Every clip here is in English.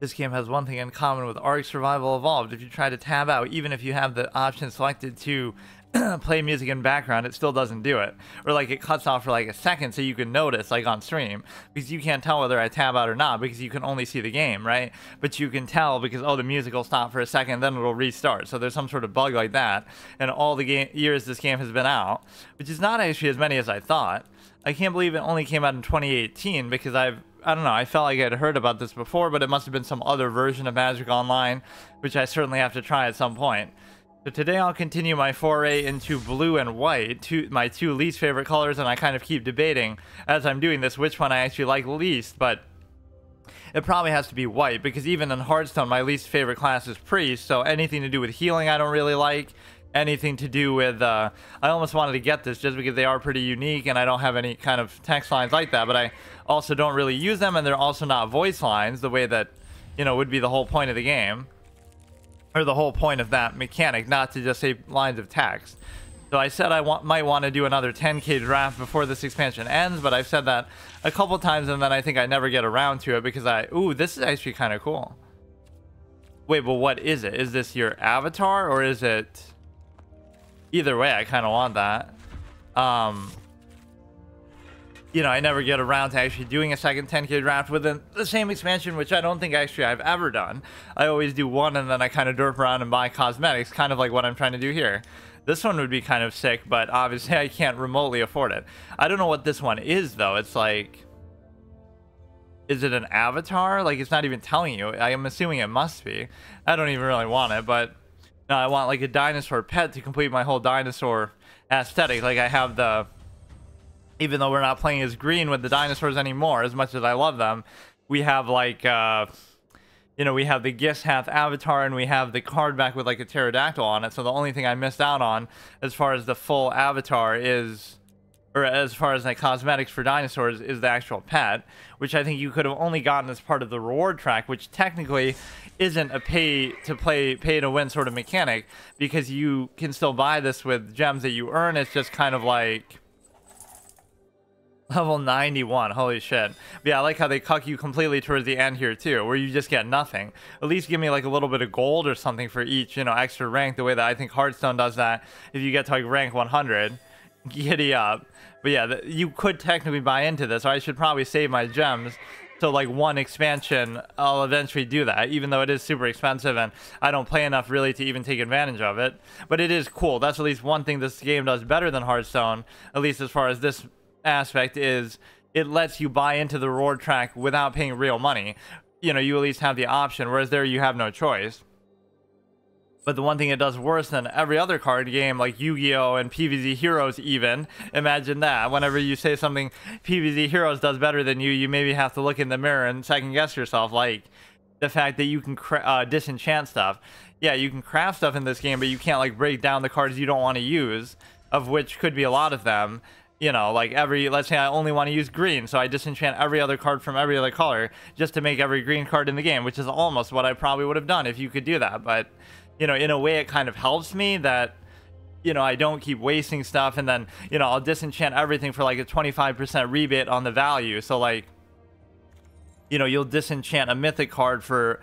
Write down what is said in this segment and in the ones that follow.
This game has one thing in common with Ark Survival Evolved. If you try to tab out, even if you have the option selected to play music in background, it still doesn't do it. Or like it cuts off for like a second so you can notice, like on stream, because you can't tell whether I tab out or not because you can only see the game, right? But you can tell because, oh, the music will stop for a second, then it'll restart. So there's some sort of bug like that. And all the years this game has been out, which is not actually as many as I thought. I can't believe it only came out in 2018 because I don't know, I felt like I'd heard about this before, but it must have been some other version of Magic Online, which I certainly have to try at some point. So today I'll continue my foray into blue and white, my two least favorite colors, and I kind of keep debating as I'm doing this which one I actually like least, but it probably has to be white, because even in Hearthstone, my least favorite class is Priest, so anything to do with healing I don't really like. Anything to do with, I almost wanted to get this just because they are pretty unique and I don't have any kind of text lines like that, but I also don't really use them, and they're also not voice lines the way that, you know, would be the whole point of the game. Or the whole point of that mechanic, not to just say lines of text. So I said I might want to do another 10k draft before this expansion ends, but I've said that a couple times and then I think I never get around to it because ooh, this is actually kind of cool. Wait, but what is it? Is this your avatar or is it... Either way, I kind of want that. You know, I never get around to actually doing a second 10k draft within the same expansion, which I don't think actually I've ever done. I always do one and then I kind of derp around and buy cosmetics, kind of like what I'm trying to do here. This one would be kind of sick, but obviously I can't remotely afford it. I don't know what this one is, though. It's like... Is it an avatar? Like, it's not even telling you. I'm assuming it must be. I don't even really want it, but... No, I want like a dinosaur pet to complete my whole dinosaur aesthetic. Like I have the, even though we're not playing as green with the dinosaurs anymore, as much as I love them, we have like, you know, we have the Gishath avatar and we have the card back with like a pterodactyl on it. So the only thing I missed out on as far as the full avatar is, or as far as like cosmetics for dinosaurs, is the actual pet, which I think you could have only gotten as part of the reward track, which technically isn't a pay to win sort of mechanic, because you can still buy this with gems that you earn. It's just kind of like level 91. Holy shit. But yeah, I like how they cuck you completely towards the end here too, where you just get nothing. At least give me like a little bit of gold or something for each, you know, extra rank, the way that I think Hearthstone does that. If you get to like rank 100, giddy up. But yeah, you could technically buy into this, or I should probably save my gems. So like one expansion, I'll eventually do that, even though it is super expensive and I don't play enough really to even take advantage of it. But it is cool. That's at least one thing this game does better than Hearthstone, at least as far as this aspect, is it lets you buy into the reward track without paying real money. You know, you at least have the option, whereas there you have no choice. But the one thing it does worse than every other card game, like Yu-Gi-Oh! And PvZ Heroes even, imagine that. Whenever you say something PvZ Heroes does better than you, you maybe have to look in the mirror and second-guess yourself, like the fact that you can disenchant stuff. Yeah, you can craft stuff in this game, but you can't, like, break down the cards you don't want to use, of which could be a lot of them. You know, like let's say I only want to use green, so I disenchant every other card from every other color just to make every green card in the game, which is almost what I probably would have done if you could do that, but... You know, in a way, it kind of helps me that, you know, I don't keep wasting stuff, and then, you know, I'll disenchant everything for like a 25% rebate on the value. So, like, you know, you'll disenchant a mythic card for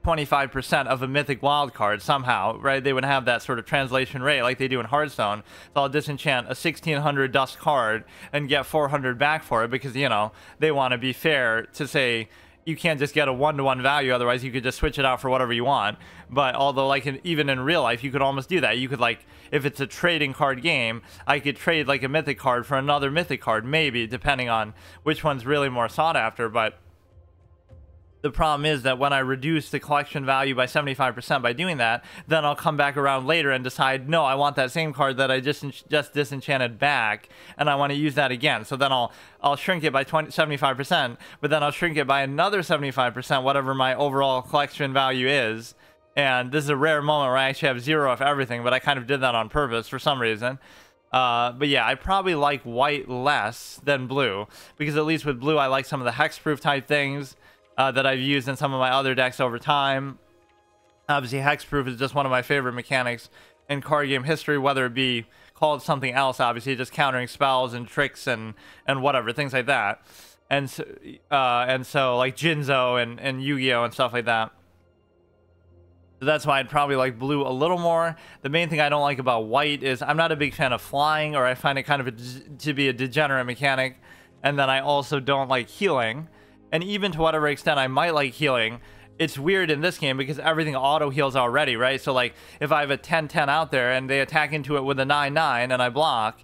25% of a mythic wild card somehow, right? They would have that sort of translation rate like they do in Hearthstone. So I'll disenchant a 1600 dust card and get 400 back for it because, you know, they want to be fair to say... You can't just get a one-to-one value, otherwise you could just switch it out for whatever you want. But although, like, even in real life, you could almost do that. You could, like, if it's a trading card game, I could trade, like, a mythic card for another mythic card, maybe, depending on which one's really more sought after. But the problem is that when I reduce the collection value by 75% by doing that, then I'll come back around later and decide, no, I want that same card that I just disenchanted back, and I want to use that again. So then I'll shrink it by 75%, but then I'll shrink it by another 75%, whatever my overall collection value is. And this is a rare moment where I actually have zero of everything, but I kind of did that on purpose for some reason. But yeah, I probably like white less than blue, because at least with blue I like some of the hexproof type things that I've used in some of my other decks over time. Obviously, hexproof is just one of my favorite mechanics in card game history, whether it be called something else, obviously, just countering spells and tricks and whatever, things like that. and so like Jinzo and Yu-Gi-Oh and stuff like that. So that's why I'd probably like blue a little more. The main thing I don't like about white is I'm not a big fan of flying, or I find it kind of to be a degenerate mechanic. And then I also don't like healing. And even to whatever extent I might like healing, it's weird in this game because everything auto heals already, right? So like if I have a 10-10 out there and they attack into it with a 9-9 and I block,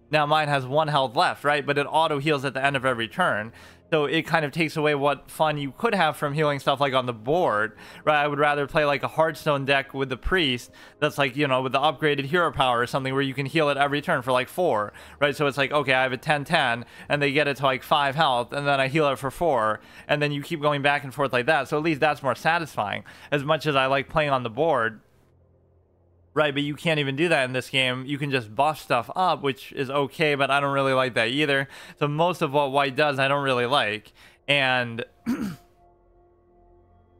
now mine has 1 health left, right? But it auto heals at the end of every turn. So it kind of takes away what fun you could have from healing stuff like on the board, right? I would rather play like a Hearthstone deck with the Priest that's like, you know, with the upgraded hero power or something where you can heal it every turn for like 4, right? So it's like, okay, I have a 10-10 and they get it to like 5 health and then I heal it for 4 and then you keep going back and forth like that. So at least that's more satisfying, as much as I like playing on the board. Right, but you can't even do that in this game. You can just buff stuff up, which is okay, but I don't really like that either. So most of what white does, I don't really like. And, you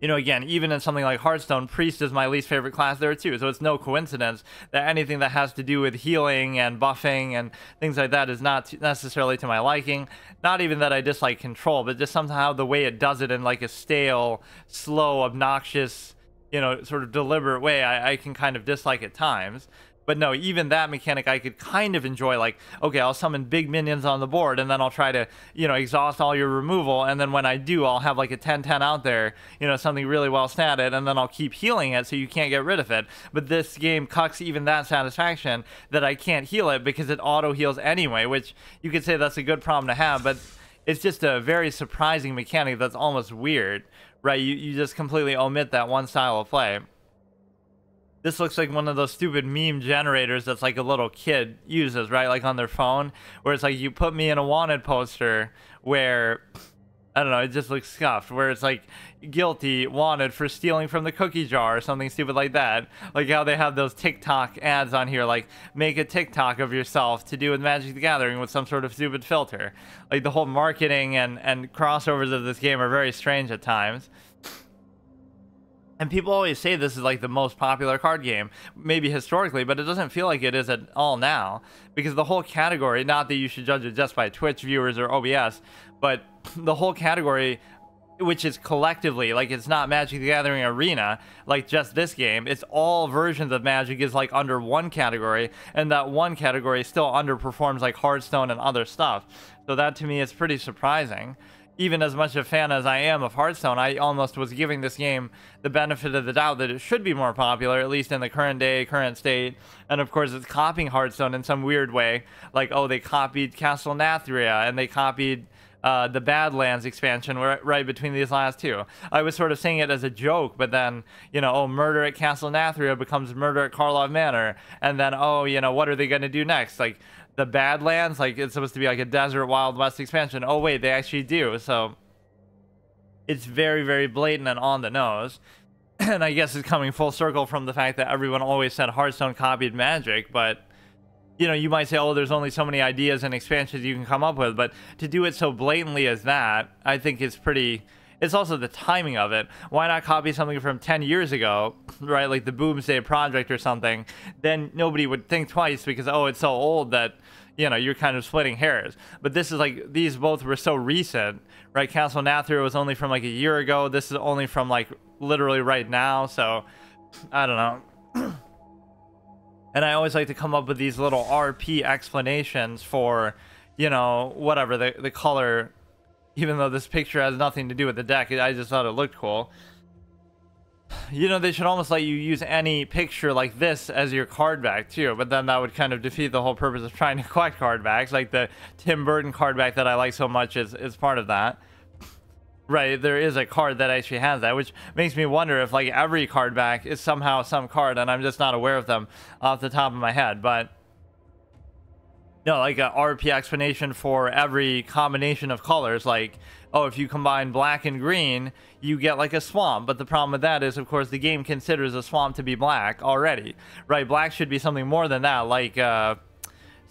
know, again, even in something like Hearthstone, Priest is my least favorite class there too. So it's no coincidence that anything that has to do with healing and buffing and things like that is not necessarily to my liking. Not even that I dislike Control, but just somehow the way it does it in like a stale, slow, obnoxious, you know, sort of deliberate way, I can kind of dislike at times. But no, even that mechanic I could kind of enjoy. Like, okay, I'll summon big minions on the board and then I'll try to, you know, exhaust all your removal, and then when I do, I'll have like a 10-10 out there, you know, something really well statted, and then I'll keep healing it so you can't get rid of it. But this game cucks even that satisfaction that I can't heal it because it auto heals anyway, which you could say that's a good problem to have, but it's just a very surprising mechanic that's almost weird. Right, you just completely omit that one style of play. This looks like one of those stupid meme generators that's like a little kid uses, right? Like on their phone, where it's like, you put me in a wanted poster where, I don't know, it just looks scuffed, where it's like guilty, wanted for stealing from the cookie jar or something stupid like that. Like how they have those TikTok ads on here, like make a TikTok of yourself to do with Magic the Gathering with some sort of stupid filter. Like the whole marketing and crossovers of this game are very strange at times. And people always say this is like the most popular card game, maybe historically, but it doesn't feel like it is at all now, because the whole category, not that you should judge it just by Twitch viewers or OBS, but the whole category, which is collectively, like, it's not Magic the Gathering Arena, like just this game, it's all versions of Magic is like under one category, and that one category still underperforms like Hearthstone and other stuff. So that to me is pretty surprising. Even as much a fan as I am of Hearthstone, I almost was giving this game the benefit of the doubt that it should be more popular, at least in the current day, current state. And of course, it's copying Hearthstone in some weird way. Like, oh, they copied Castle Nathria, and they copied the Badlands expansion right between these last two. I was sort of saying it as a joke, but then, you know, oh, murder at Castle Nathria becomes murder at Karlov Manor. And then, oh, you know, what are they going to do next? Like, the Badlands, like, it's supposed to be like a desert Wild West expansion. Oh wait, they actually do. So it's very, very blatant and on the nose. And I guess it's coming full circle from the fact that everyone always said Hearthstone copied Magic, but, you know, you might say, oh, there's only so many ideas and expansions you can come up with, but to do it so blatantly as that, I think is pretty... It's also the timing of it. Why not copy something from 10 years ago, right? Like the Boomsday Project or something. Then nobody would think twice because, oh, it's so old that, you know, you're kind of splitting hairs. But this is like, these both were so recent, right? Castle Nathria was only from like a year ago. This is only from like literally right now. So I don't know. And I always like to come up with these little RP explanations for, you know, whatever, the color. Even though this picture has nothing to do with the deck, I just thought it looked cool. You know, they should almost let you use any picture like this as your card back too, but then that would kind of defeat the whole purpose of trying to collect card backs. Like the Tim Burton card back that I like so much is part of that. Right, there is a card that actually has that, which makes me wonder if like every card back is somehow some card and I'm just not aware of them off the top of my head. But no, like a RP explanation for every combination of colors, like, oh, if you combine black and green, you get like a swamp. But the problem with that is, of course, the game considers a swamp to be black already, right? Black should be something more than that, like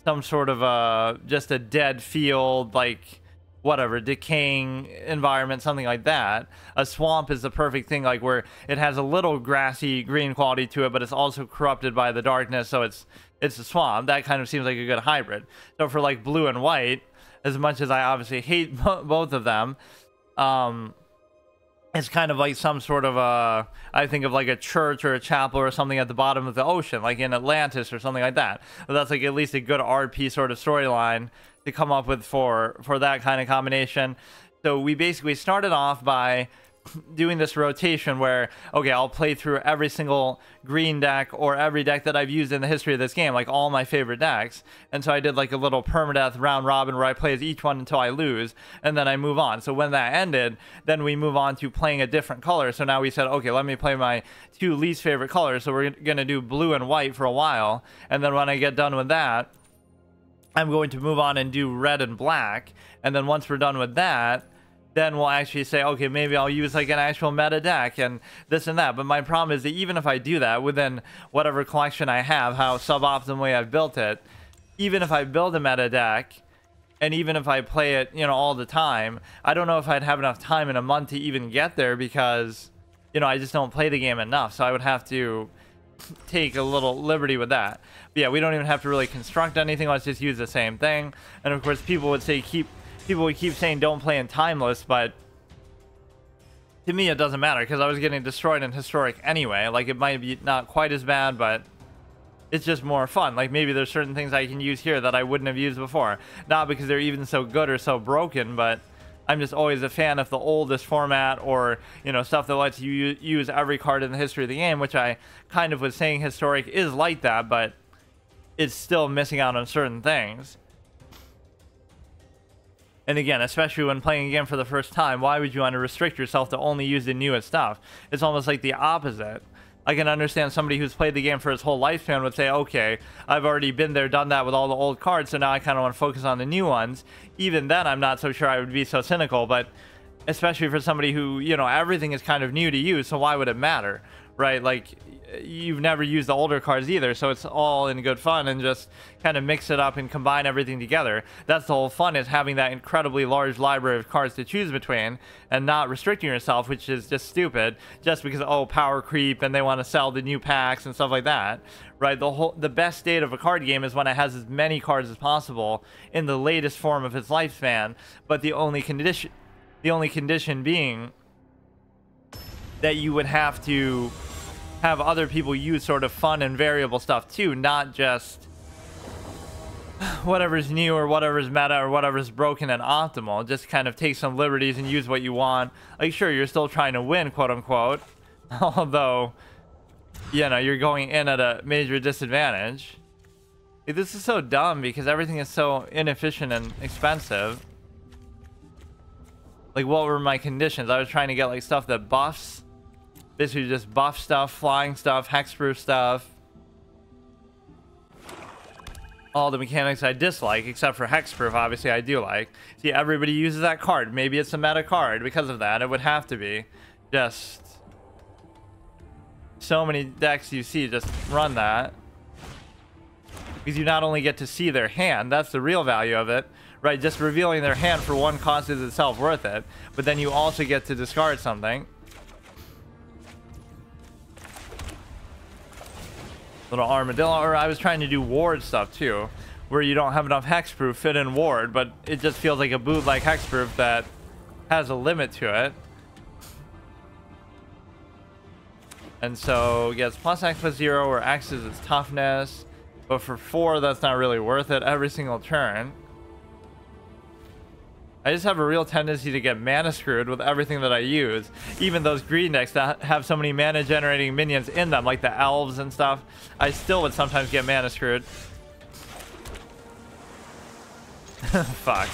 some sort of just a dead field, like whatever, decaying environment, something like that. A swamp is the perfect thing, like where it has a little grassy green quality to it, but it's also corrupted by the darkness, so it's a swamp. That kind of seems like a good hybrid. So for like blue and white, as much as I obviously hate both of them. It's kind of like some sort of I think of like a church or a chapel or something at the bottom of the ocean, like in Atlantis or something like that. But that's like at least a good RP sort of storyline to come up with for that kind of combination. So we basically started off by doing this rotation where, okay, I'll play through every single green deck or every deck that I've used in the history of this game, like all my favorite decks. And so I did like a little permadeath round robin where I play as each one until I lose, and then I move on. So when that ended, then we move on to playing a different color. So now we said, okay, let me play my 2 least favorite colors. So we're gonna do blue and white for a while, and then when I get done with that, I'm going to move on and do red and black. And then once we're done with that, then we'll actually say, okay, maybe I'll use like an actual meta deck and this and that. But my problem is that even if I do that within whatever collection I have, how suboptimally I've built it, even if I build a meta deck, and even if I play it, you know, all the time, I don't know if I'd have enough time in a month to even get there because, you know, I just don't play the game enough. So I would have to take a little liberty with that. But yeah, we don't even have to really construct anything. Let's just use the same thing. And of course, people would keep saying don't play in timeless, but to me it doesn't matter because I was getting destroyed in historic anyway. Like, it might be not quite as bad, but it's just more fun. Like, maybe there's certain things I can use here that I wouldn't have used before, not because they're even so good or so broken, but I'm just always a fan of the oldest format, or, you know, stuff that lets you use every card in the history of the game, which I kind of was saying historic is like that, but it's still missing out on certain things. And again, especially when playing a game for the first time, why would you want to restrict yourself to only use the newest stuff? It's almost like the opposite. I can understand somebody who's played the game for his whole lifespan would say, okay, I've already been there, done that with all the old cards, so now I kind of want to focus on the new ones. Even then, I'm not so sure I would be so cynical, but especially for somebody who, you know, everything is kind of new to you, so why would it matter, right? Like, you've never used the older cards either, so it's all in good fun, and just kind of mix it up and combine everything together. That's the whole fun, is having that incredibly large library of cards to choose between and not restricting yourself, which is just stupid, just because, oh, power creep and they want to sell the new packs and stuff like that, right? The best state of a card game is when it has as many cards as possible in the latest form of its lifespan, but the only condition being that you would have to have other people use sort of fun and variable stuff too, not just whatever's new or whatever's meta or whatever's broken and optimal. Just kind of take some liberties and use what you want. Like, sure, you're still trying to win, quote unquote, although, you know, you're going in at a major disadvantage. This is so dumb because everything is so inefficient and expensive. Like, what were my conditions? I was trying to get like stuff that buffs. Basically just buff stuff, flying stuff, hexproof stuff. All the mechanics I dislike, except for hexproof, obviously I do like. See, everybody uses that card. Maybe it's a meta card because of that. It would have to be. Just so many decks you see just run that. Because you not only get to see their hand, that's the real value of it, right? Just revealing their hand for one cost is itself worth it. But then you also get to discard something. Little armadillo. Or I was trying to do ward stuff too, where you don't have enough hexproof fit in ward, but it just feels like a bootleg hexproof that has a limit to it. And so gets plus X plus 0, where X is its toughness, but for 4 that's not really worth it every single turn. I just have a real tendency to get mana screwed with everything that I use. Even those green decks that have so many mana generating minions in them, like the elves and stuff, I still would sometimes get mana screwed. Fuck.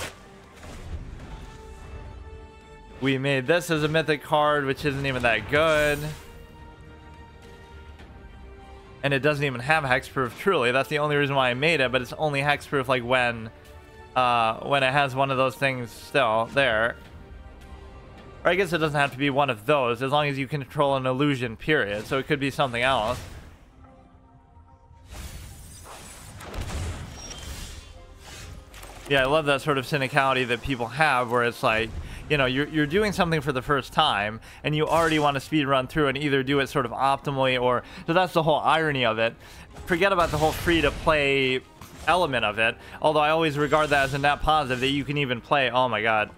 We made this as a mythic card, which isn't even that good. And it doesn't even have hexproof, truly. That's the only reason why I made it, but it's only hexproof like when it has one of those things still there. Or I guess it doesn't have to be one of those, as long as you control an illusion, period. So it could be something else. Yeah, I love that sort of cynicality that people have, where it's like, you know, you're doing something for the first time, and you already want to speed run through and either do it sort of optimally, or... So that's the whole irony of it. Forget about the whole free-to-play element of it. Although I always regard that as a net positive that you can even play. Oh my god.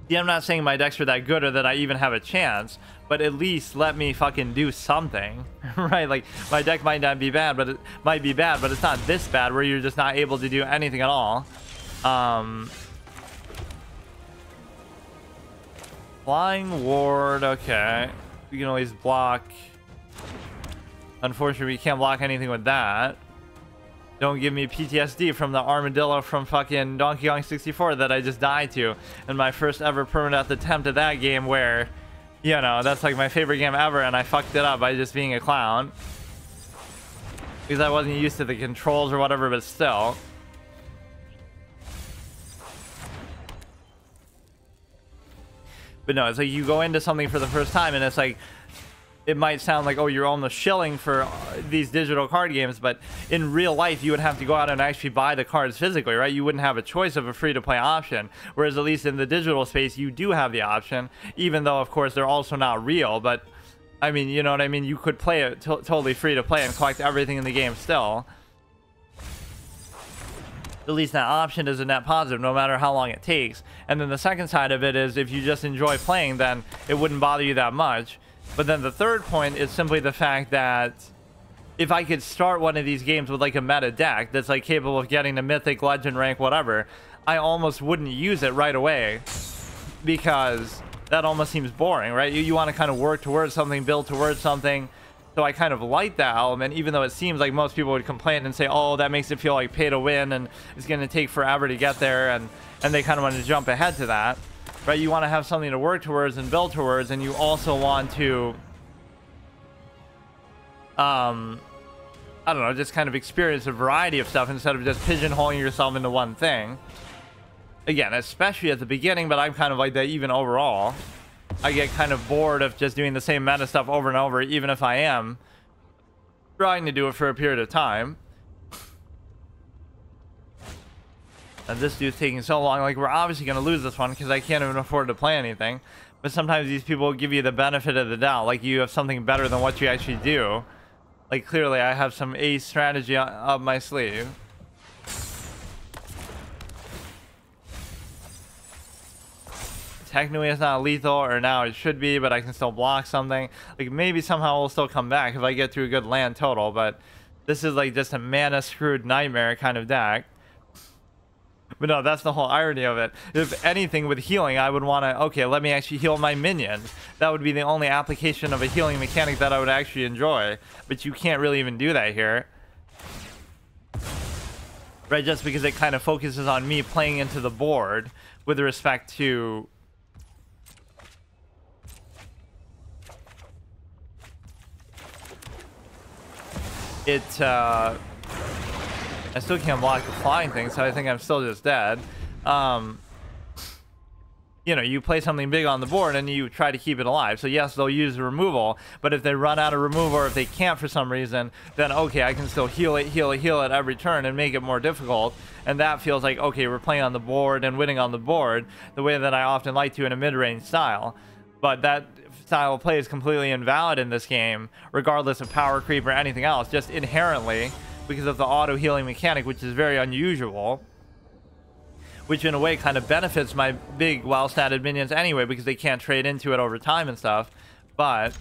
Yeah, I'm not saying my decks are that good or that I even have a chance, but at least let me fucking do something, right? Like, my deck might not be bad, but it might be bad, but it's not this bad where you're just not able to do anything at all. Flying ward, okay. We can always block. Unfortunately, we can't block anything with that. Don't give me PTSD from the armadillo from fucking Donkey Kong 64 that I just died to in my first ever permanent attempt at that game, where, you know, that's like my favorite game ever, and I fucked it up by just being a clown. Because I wasn't used to the controls or whatever, but still. But no, it's like you go into something for the first time, and it's like, it might sound like, oh, you're almost shilling for these digital card games, but in real life, you would have to go out and actually buy the cards physically, right? You wouldn't have a choice of a free-to-play option, whereas at least in the digital space, you do have the option, even though, of course, they're also not real. But, I mean, you know what I mean? You could play it totally free-to-play and collect everything in the game still. At least that option is a net positive, no matter how long it takes. And then the second side of it is, if you just enjoy playing, then it wouldn't bother you that much. But then the third point is simply the fact that if I could start one of these games with like a meta deck that's like capable of getting to mythic, legend rank, whatever, I almost wouldn't use it right away, because that almost seems boring, right? You want to kind of work towards something, build towards something. So I kind of like that element, even though it seems like most people would complain and say, oh, that makes it feel like pay to win and it's going to take forever to get there, and they kind of want to jump ahead to that. Right, you want to have something to work towards and build towards, and you also want to, I don't know, just kind of experience a variety of stuff instead of just pigeonholing yourself into one thing. Again, especially at the beginning, but I'm kind of like that even overall. I get kind of bored of just doing the same meta stuff over and over, even if I am trying to do it for a period of time. And this dude's taking so long. Like, we're obviously going to lose this one because I can't even afford to play anything. But sometimes these people give you the benefit of the doubt. Like, you have something better than what you actually do. Like, clearly I have some ace strategy up my sleeve. Technically it's not lethal, or now it should be, but I can still block something. Like, maybe somehow it'll still come back if I get to a good land total. But this is like just a mana screwed nightmare kind of deck. But no, that's the whole irony of it. If anything with healing, I would want to, okay, let me actually heal my minions. That would be the only application of a healing mechanic that I would actually enjoy. But you can't really even do that here. Right, just because it kind of focuses on me playing into the board with respect to... I still can't block the flying thing, so I think I'm still just dead. You know, you play something big on the board and you try to keep it alive. So yes, they'll use removal, but if they run out of removal, or if they can't for some reason, then okay, I can still heal it every turn and make it more difficult. And that feels like, okay, we're playing on the board and winning on the board the way that I often like to in a mid-range style. But that style of play is completely invalid in this game, regardless of power creep or anything else, just inherently, because of the auto healing mechanic, which is very unusual, which in a way kind of benefits my big well-statted minions anyway, because they can't trade into it over time and stuff. But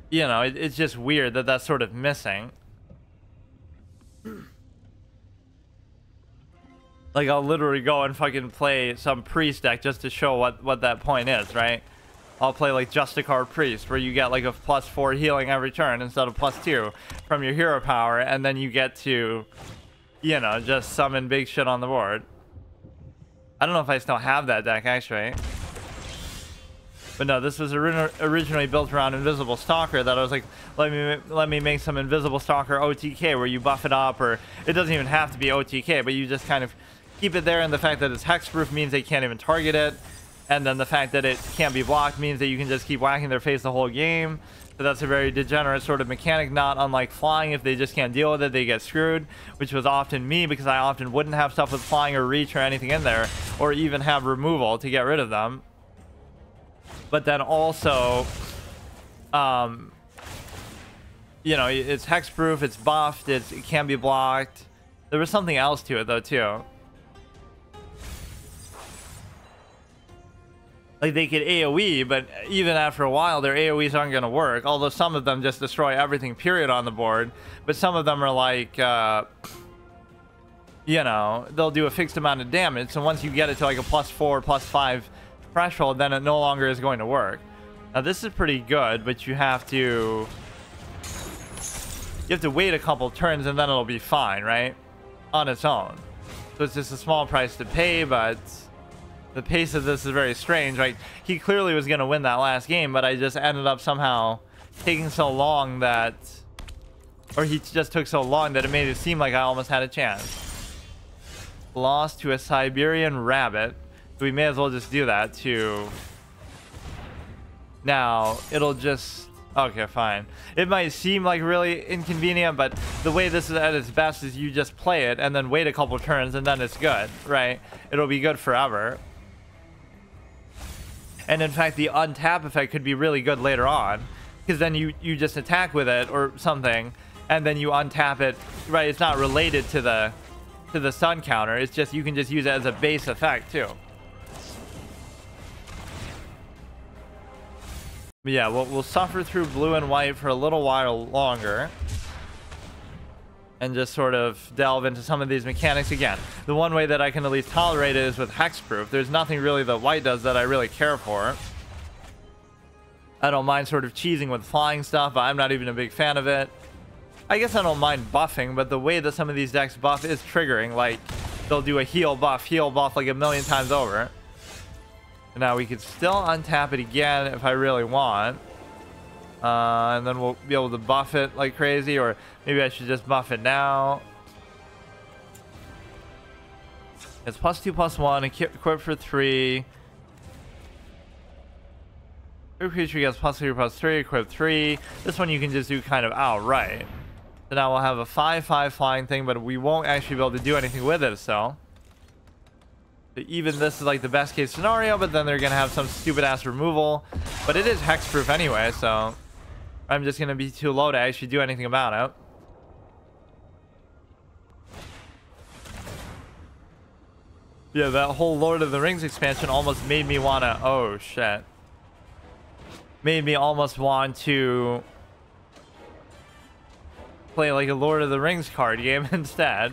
you know, it's just weird that that's sort of missing. Like, I'll literally go and fucking play some priest deck just to show what that point is, right? I'll play like Justicar Priest, where you get like a +4 healing every turn instead of +2 from your hero power, and then you get to, you know, just summon big shit on the board. I don't know if I still have that deck, actually. But no, this was originally built around Invisible Stalker, that I was like, let me make some Invisible Stalker OTK, where you buff it up, or it doesn't even have to be OTK, but you just kind of keep it there, and the fact that it's hexproof means they can't even target it. And then the fact that it can't be blocked means that you can just keep whacking their face the whole game. So that's a very degenerate sort of mechanic, not unlike flying. If they just can't deal with it, they get screwed, which was often me, because I often wouldn't have stuff with flying or reach or anything in there, or even have removal to get rid of them. But then also, you know, it's hexproof, it's buffed, it can be blocked. There was something else to it though too. Like they could AoE, but even after a while their AoEs aren't going to work, although some of them just destroy everything period on the board, but some of them are like you know, they'll do a fixed amount of damage, so once you get it to like a +4 +5 threshold, then it no longer is going to work. Now this is pretty good, but you have to wait a couple turns and then it'll be fine, right? On its own. So it's just a small price to pay, but the pace of this is very strange. Like, he clearly was going to win that last game, but I just ended up somehow taking so long that... Or he just took so long that it made it seem like I almost had a chance. Lost to a Siberian rabbit. So we may as well just do that too. Now, it'll just... Okay, fine. It might seem like really inconvenient, but the way this is at its best is you just play it and then wait a couple turns and then it's good, right? It'll be good forever. And in fact, the untap effect could be really good later on, because then you just attack with it or something, and then you untap it, right? It's not related to the stun counter. It's just, you can just use it as a base effect too. But yeah, we'll suffer through blue and white for a little while longer. And just sort of delve into some of these mechanics again. The one way that I can at least tolerate it is with hexproof. There's nothing really that white does that I really care for. I don't mind sort of cheesing with flying stuff, but I'm not even a big fan of it. I guess I don't mind buffing, but the way that some of these decks buff is triggering. Like, they'll do a heal buff like a million times over. And now we could still untap it again if I really want. And then we'll be able to buff it like crazy, or maybe I should just buff it now. It's +2/+1, equip for 3. Every creature gets +3/+3, equip 3. This one you can just do kind of outright. So now we'll have a 5/5 flying thing, but we won't actually be able to do anything with it, so even this is like the best case scenario, but then they're gonna have some stupid ass removal. But it is hexproof anyway, so I'm just gonna be too low to actually do anything about it. Yeah, that whole Lord of the Rings expansion almost made me wanna... Oh, shit. Made me almost want to play like a Lord of the Rings card game instead.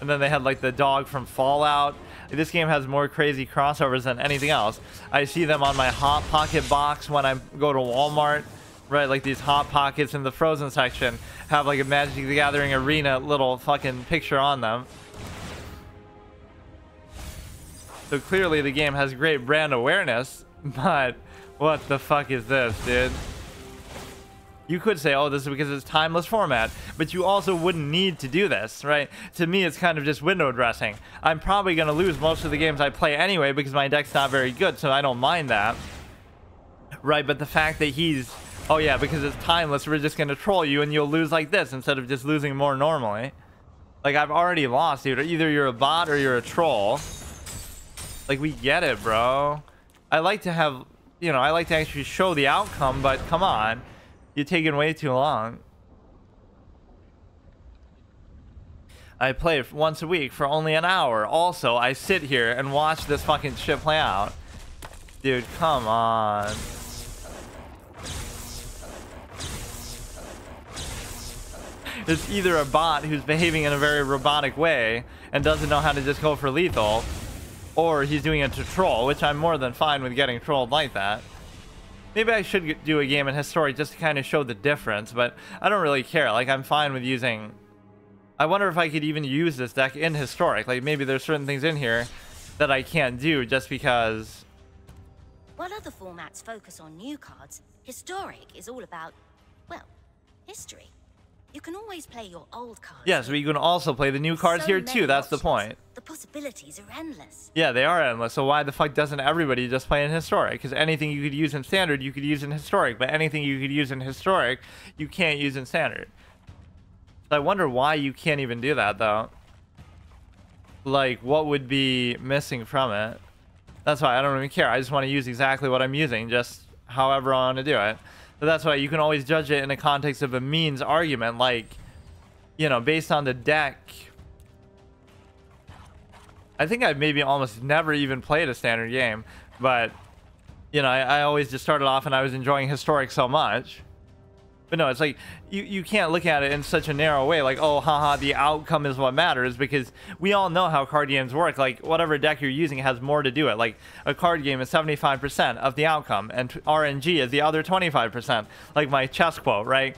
And then they had like the dog from Fallout. This game has more crazy crossovers than anything else. I see them on my Hot Pocket box when I go to Walmart. Right, like these Hot Pockets in the Frozen section have like a Magic the Gathering arena little fucking picture on them. So clearly the game has great brand awareness, but what the fuck is this, dude? You could say, oh, this is because it's timeless format, but you also wouldn't need to do this, right? To me, it's kind of just window dressing. I'm probably going to lose most of the games I play anyway because my deck's not very good, so I don't mind that. Right, but the fact that he's... Oh yeah, because it's timeless, we're just gonna troll you and you'll lose like this instead of just losing more normally. Like, I've already lost, dude. Either you're a bot or you're a troll. Like, we get it, bro. I like to have, you know, I like to actually show the outcome, but come on. You're taking way too long. I play once a week for only an hour. Also, I sit here and watch this fucking shit play out. Dude, come on. It's either a bot who's behaving in a very robotic way and doesn't know how to just go for lethal, or he's doing it to troll, which I'm more than fine with getting trolled like that. Maybe I should do a game in Historic just to kind of show the difference, but I don't really care. Like, I'm fine with using... I wonder if I could even use this deck in Historic. Like, maybe there's certain things in here that I can't do just because... While other formats focus on new cards, Historic is all about, well, history. You can always play your old cards. Yes, but you can also play the new cards here too. That's the point. The possibilities are endless. Yeah, they are endless. So why the fuck doesn't everybody just play in Historic? Because anything you could use in Standard, you could use in Historic. But anything you could use in Historic, you can't use in Standard. So I wonder why you can't even do that, though. Like, what would be missing from it? That's why I don't even care. I just want to use exactly what I'm using, just however I want to do it. So that's why you can always judge it in the context of a means argument, like, you know, based on the deck. I think I've maybe almost never even played a standard game, but, you know, I always just started off and I was enjoying Historic so much. But no, it's like, you can't look at it in such a narrow way, like, oh, haha, the outcome is what matters, because we all know how card games work. Like, whatever deck you're using has more to do it. Like, a card game is 75% of the outcome, and RNG is the other 25%. Like my chess quote, right?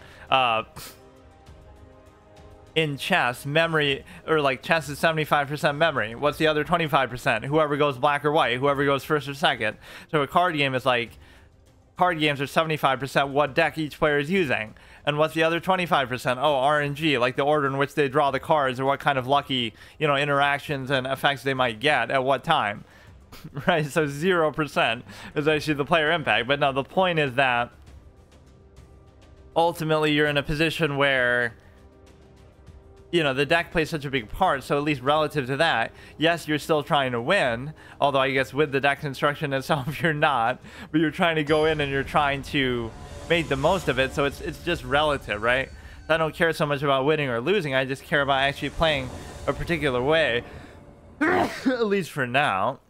In chess, memory, or like chess is 75% memory. What's the other 25%? Whoever goes black or white, whoever goes first or second. So a card game is like, card games are 75% what deck each player is using. And what's the other 25%? Oh, RNG, like the order in which they draw the cards or what kind of lucky, you know, interactions and effects they might get at what time. Right? So 0% is actually the player impact. But no, the point is that ultimately you're in a position where, you know, the deck plays such a big part, so at least relative to that, yes, you're still trying to win, although I guess with the deck construction itself, you're not, but you're trying to go in and you're trying to make the most of it, so it's just relative, right? I don't care so much about winning or losing, I just care about actually playing a particular way, at least for now.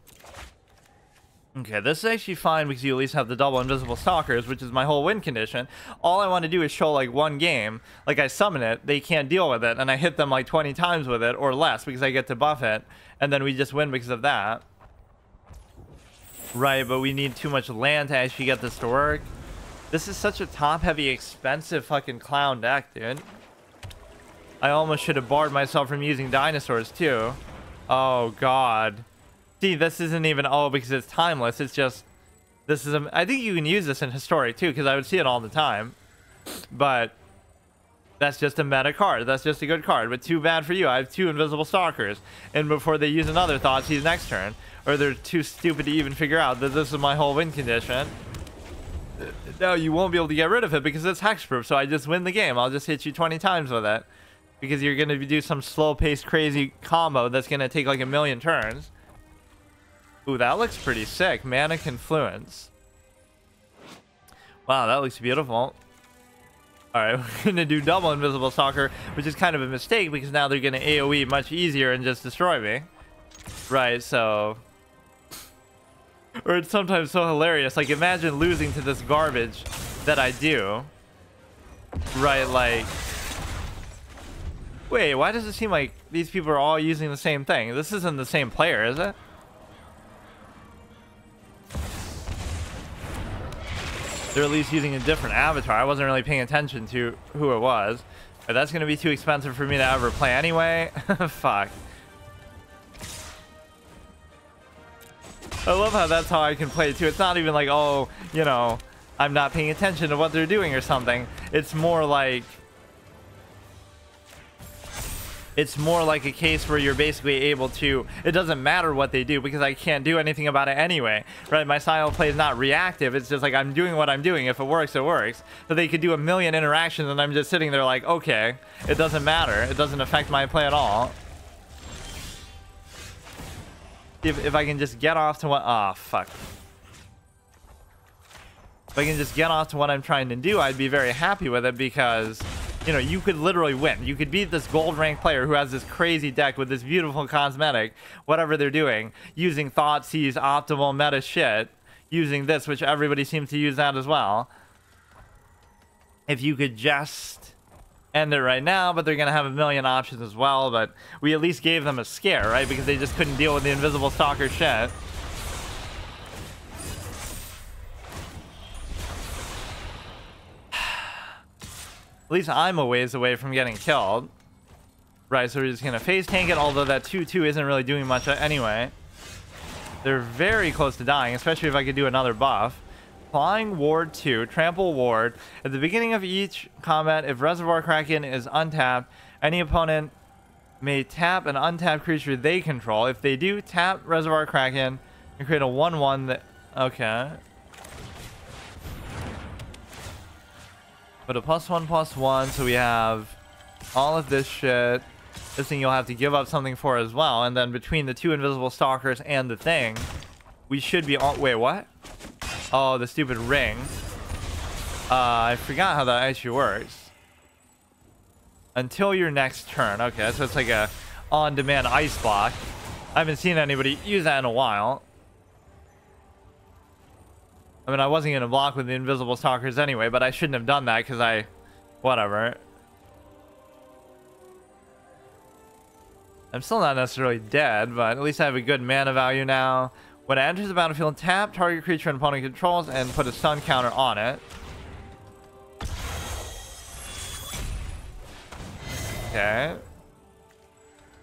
Okay, this is actually fine because you at least have the double invisible stalkers, which is my whole win condition. All I want to do is show like one game, like I summon it, they can't deal with it, and I hit them like 20 times with it, or less, because I get to buff it, and then we just win because of that. Right, but we need too much land to actually get this to work. This is such a top-heavy, expensive fucking clown deck, dude. I almost should have barred myself from using dinosaurs, too. Oh, God. See, this isn't even, oh, because it's timeless. It's just, this is, I think you can use this in Historic, too, because I would see it all the time. But that's just a meta card. That's just a good card. But too bad for you. I have 2 invisible stalkers. And before they use another Thoughtseize next turn, or they're too stupid to even figure out that this is my whole win condition. No, you won't be able to get rid of it because it's hexproof, so I just win the game. I'll just hit you 20 times with it. Because you're going to do some slow-paced, crazy combo that's going to take like a million turns. Ooh, that looks pretty sick. Mana Confluence. Wow, that looks beautiful. Alright, we're going to do double Invisible Stalker, which is kind of a mistake because now they're going to AoE much easier and just destroy me. Right, so... Or it's sometimes so hilarious. Like, imagine losing to this garbage that I do. Right, like... Wait, why does it seem like these people are all using the same thing? This isn't the same player, is it? They're at least using a different avatar. I wasn't really paying attention to who it was. But that's going to be too expensive for me to ever play anyway. Fuck. I love how that's how I can play it too. It's not even like, oh, you know, I'm not paying attention to what they're doing or something. It's more like... It's more like a case where you're basically able to, it doesn't matter what they do because I can't do anything about it anyway, right? My style of play is not reactive. It's just like I'm doing what I'm doing. If it works, it works. So they could do a million interactions and I'm just sitting there like, okay, it doesn't matter. It doesn't affect my play at all. If I can just get off to what, oh, fuck. If I can just get off to what I'm trying to do, I'd be very happy with it because... You know, you could literally win. You could beat this gold rank player who has this crazy deck with this beautiful cosmetic, whatever they're doing, using Thoughtseize, optimal meta shit, using this, which everybody seems to use that as well. If you could just end it right now, but they're going to have a million options as well, but we at least gave them a scare, right? Because they just couldn't deal with the invisible stalker shit. At least I'm a ways away from getting killed. Right, so we're just going to face tank it, although that 2-2 isn't really doing much anyway. They're very close to dying, especially if I could do another buff. Flying Ward 2, Trample Ward. At the beginning of each combat, if Reservoir Kraken is untapped, any opponent may tap an untapped creature they control. If they do, tap Reservoir Kraken and create a 1-1 that... Okay. But a +1/+1, so we have all of this shit. This thing you'll have to give up something for as well. And then between the 2 invisible stalkers and the thing, we should be all... Wait, what? Oh, the stupid ring. I forgot how that actually works. Until your next turn. Okay, so it's like a on-demand ice block. I haven't seen anybody use that in a while. I mean, I wasn't going to block with the invisible stalkers anyway, but I shouldn't have done that because whatever. I'm still not necessarily dead, but at least I have a good mana value now. When it enters the battlefield, tap target creature and opponent controls and put a stun counter on it. Okay.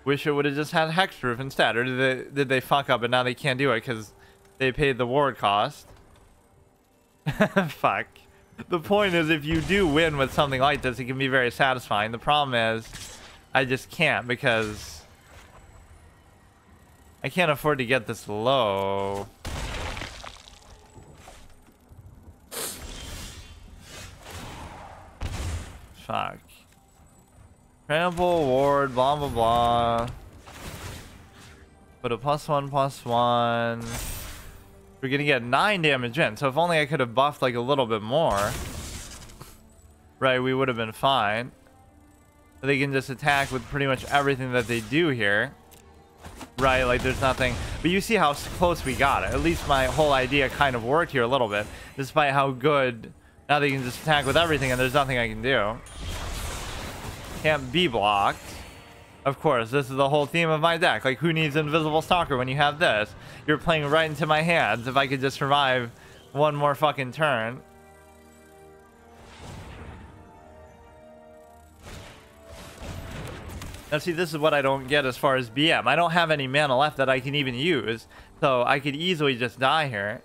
Wish it would have just had Hexproof instead, or did they fuck up and now they can't do it because they paid the ward cost? Fuck. The point is, if you do win with something like this, it can be very satisfying. The problem is, I just can't because I can't afford to get this low. Fuck. Trample, ward, blah blah blah. Put a +1/+1. We're gonna get 9 damage in, so if only I could have buffed like a little bit more, right, we would have been fine. They can just attack with pretty much everything that they do here, right? Like there's nothing, but you see how close we got it. At least my whole idea kind of worked here a little bit, despite how good. Now they can just attack with everything and there's nothing I can do. Can't be blocked. Of course, this is the whole theme of my deck. Like, who needs Invisible Stalker when you have this? You're playing right into my hands. If I could just survive one more fucking turn. Now, see, this is what I don't get as far as BM. I don't have any mana left that I can even use. So I could easily just die here.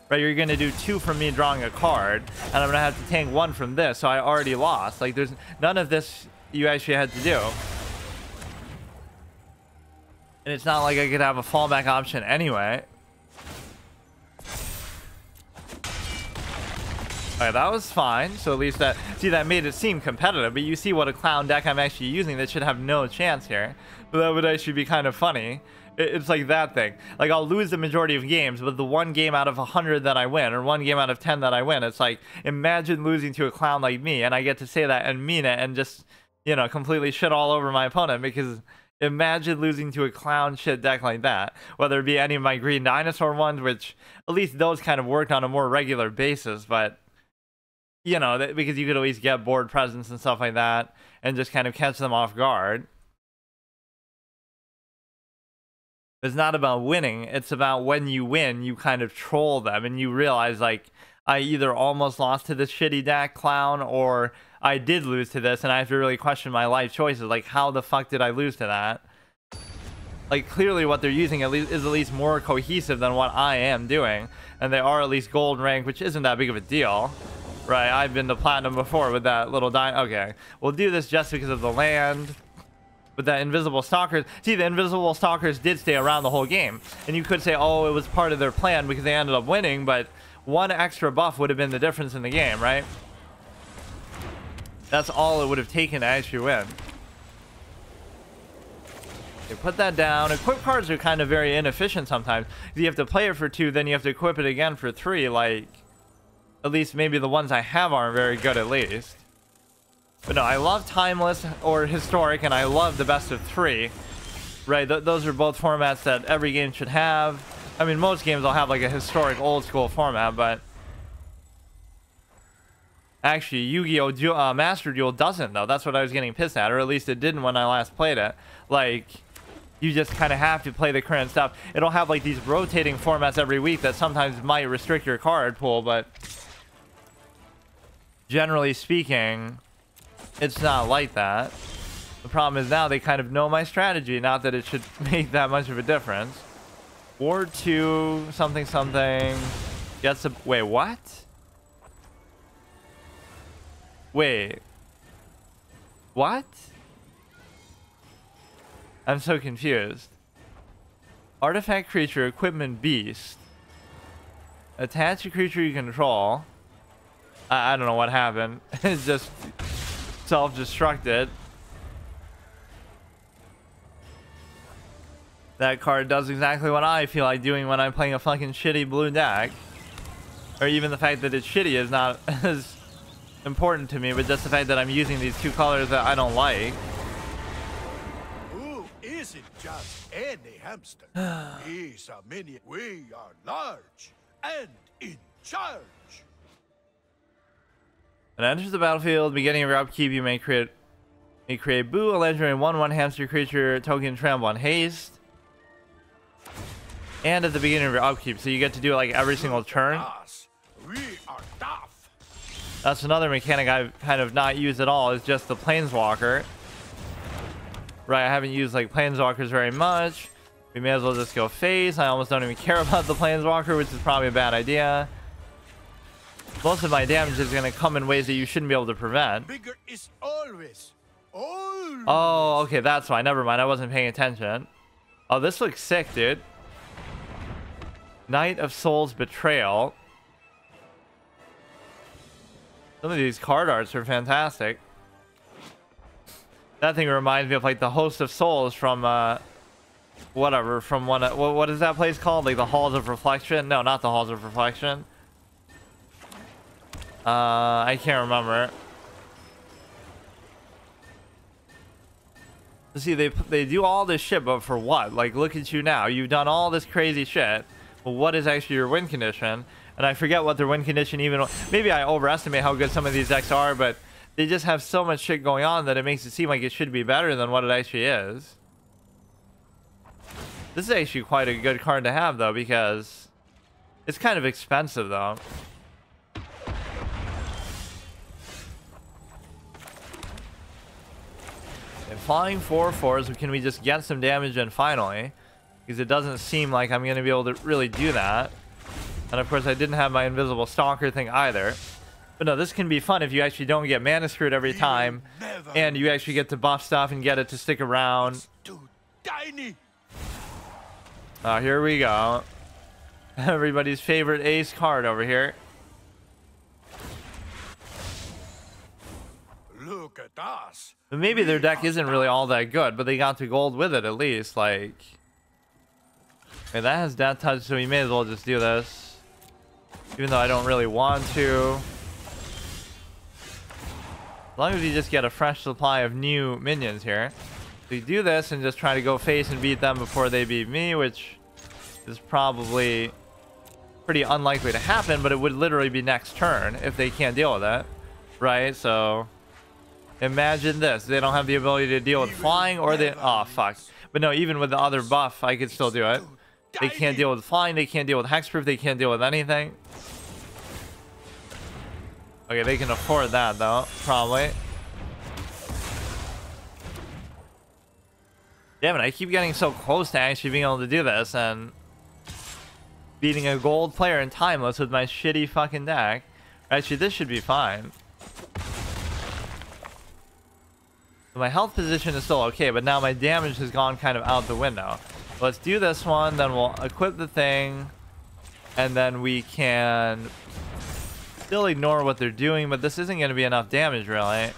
Right, you're going to do 2 from me drawing a card. And I'm going to have to tank 1 from this. So I already lost. Like, there's none of this you actually had to do. And it's not like I could have a fallback option anyway. Alright, that was fine. So at least that made it seem competitive. But you see what a clown deck I'm actually using that should have no chance here. But that would actually be kind of funny. It's like that thing. Like, I'll lose the majority of games, but the 1 game out of 100 that I win, or 1 game out of 10 that I win, it's like, imagine losing to a clown like me, and I get to say that and mean it and just, you know, completely shit all over my opponent, because imagine losing to a clown shit deck like that. Whether it be any of my green dinosaur ones, which at least those kind of worked on a more regular basis, but, you know, because you could always get board presence and stuff like that, and just kind of catch them off guard. It's not about winning, it's about when you win, you kind of troll them and you realize, like, I either almost lost to this shitty deck clown or I did lose to this and I have to really question my life choices. Like, how the fuck did I lose to that? Like, clearly what they're using is at least more cohesive than what I am doing. And they are at least gold rank, which isn't that big of a deal. Right, I've been to platinum before with that little okay, we'll do this just because of the land. With that invisible stalkers, see, the invisible stalkers did stay around the whole game, and you could say, oh, it was part of their plan because they ended up winning, but 1 extra buff would have been the difference in the game, right? That's all it would have taken to actually win. Okay, put that down. Equip cards are kind of very inefficient sometimes. You have to play it for 2, then you have to equip it again for 3. Like, at least maybe the ones I have aren't very good at least. But no, I love Timeless or Historic, and I love the best of 3. Right, those are both formats that every game should have. I mean, most games will have like a Historic old school format, but actually Yu-Gi-Oh! Master Duel doesn't, though. That's what I was getting pissed at, or at least it didn't when I last played it. Like, you just kind of have to play the current stuff. It'll have like these rotating formats every week that sometimes might restrict your card pool, but generally speaking, it's not like that. The problem is now they kind of know my strategy, not that it should make that much of a difference. Ward 2, something, something. Gets a... Wait, what? Wait. What? I'm so confused. Artifact creature, equipment beast. Attach a creature you control. I don't know what happened. It's just self-destructed. That card does exactly what I feel like doing when I'm playing a fucking shitty blue deck. or even the fact that it's shitty is not as important to me, but just the fact that I'm using these two colors that I don't like. Who isn't just any hamster? He's a minion. We are large and in charge. When it enters the battlefield, beginning of your upkeep, you may create Boo, a legendary 1/1 hamster creature token trample on haste. And at the beginning of your upkeep, so you get to do it like every single turn. We are tough. That's another mechanic I've kind of not used at all, is just the Planeswalker. Right, I haven't used like Planeswalkers very much. We may as well just go face. I almost don't even care about the Planeswalker, which is probably a bad idea. Most of my damage is going to come in ways that you shouldn't be able to prevent. Bigger is always. Oh, okay, that's why. Never mind, I wasn't paying attention. Oh, this looks sick, dude. Knight of Souls Betrayal. Some of these card arts are fantastic. That thing reminds me of like the Host of Souls from whatever, from one what is that place called? Like the Halls of Reflection? No, not the Halls of Reflection. I can't remember. See, they do all this shit, but for what? Like, look at you now. You've done all this crazy shit. Well, what is actually your win condition? And I forget what their win condition even... Maybe I overestimate how good some of these decks are, but they just have so much shit going on that it makes it seem like it should be better than what it actually is. This is actually quite a good card to have, though, because it's kind of expensive, though. Flying 4/4, so can we just get some damage in finally? Because it doesn't seem like I'm going to be able to really do that. And of course I didn't have my invisible stalker thing either. But no, this can be fun if you actually don't get mana screwed every time. And you actually get to buff stuff and get it to stick around. Too tiny. Here we go. Everybody's favorite ace card over here. Look at us. But maybe their deck isn't really all that good, but they got to gold with it at least. Like, okay, that has Death Touch, so we may as well just do this, even though I don't really want to. As long as you just get a fresh supply of new minions here. So you do this and just try to go face and beat them before they beat me, which is probably pretty unlikely to happen, but it would literally be next turn if they can't deal with it, right? So imagine this. They don't have the ability to deal with flying, or they... Oh, fuck. But no, even with the other buff, I could still do it. They can't deal with flying. They can't deal with hexproof. They can't deal with anything. Okay, they can afford that, though. Probably. Damn it, I keep getting so close to actually being able to do this, and beating a gold player in Timeless with my shitty fucking deck. Actually, this should be fine. My health position is still okay, but now my damage has gone kind of out the window. Let's do this one, then we'll equip the thing, and then we can still ignore what they're doing, but this isn't going to be enough damage, really.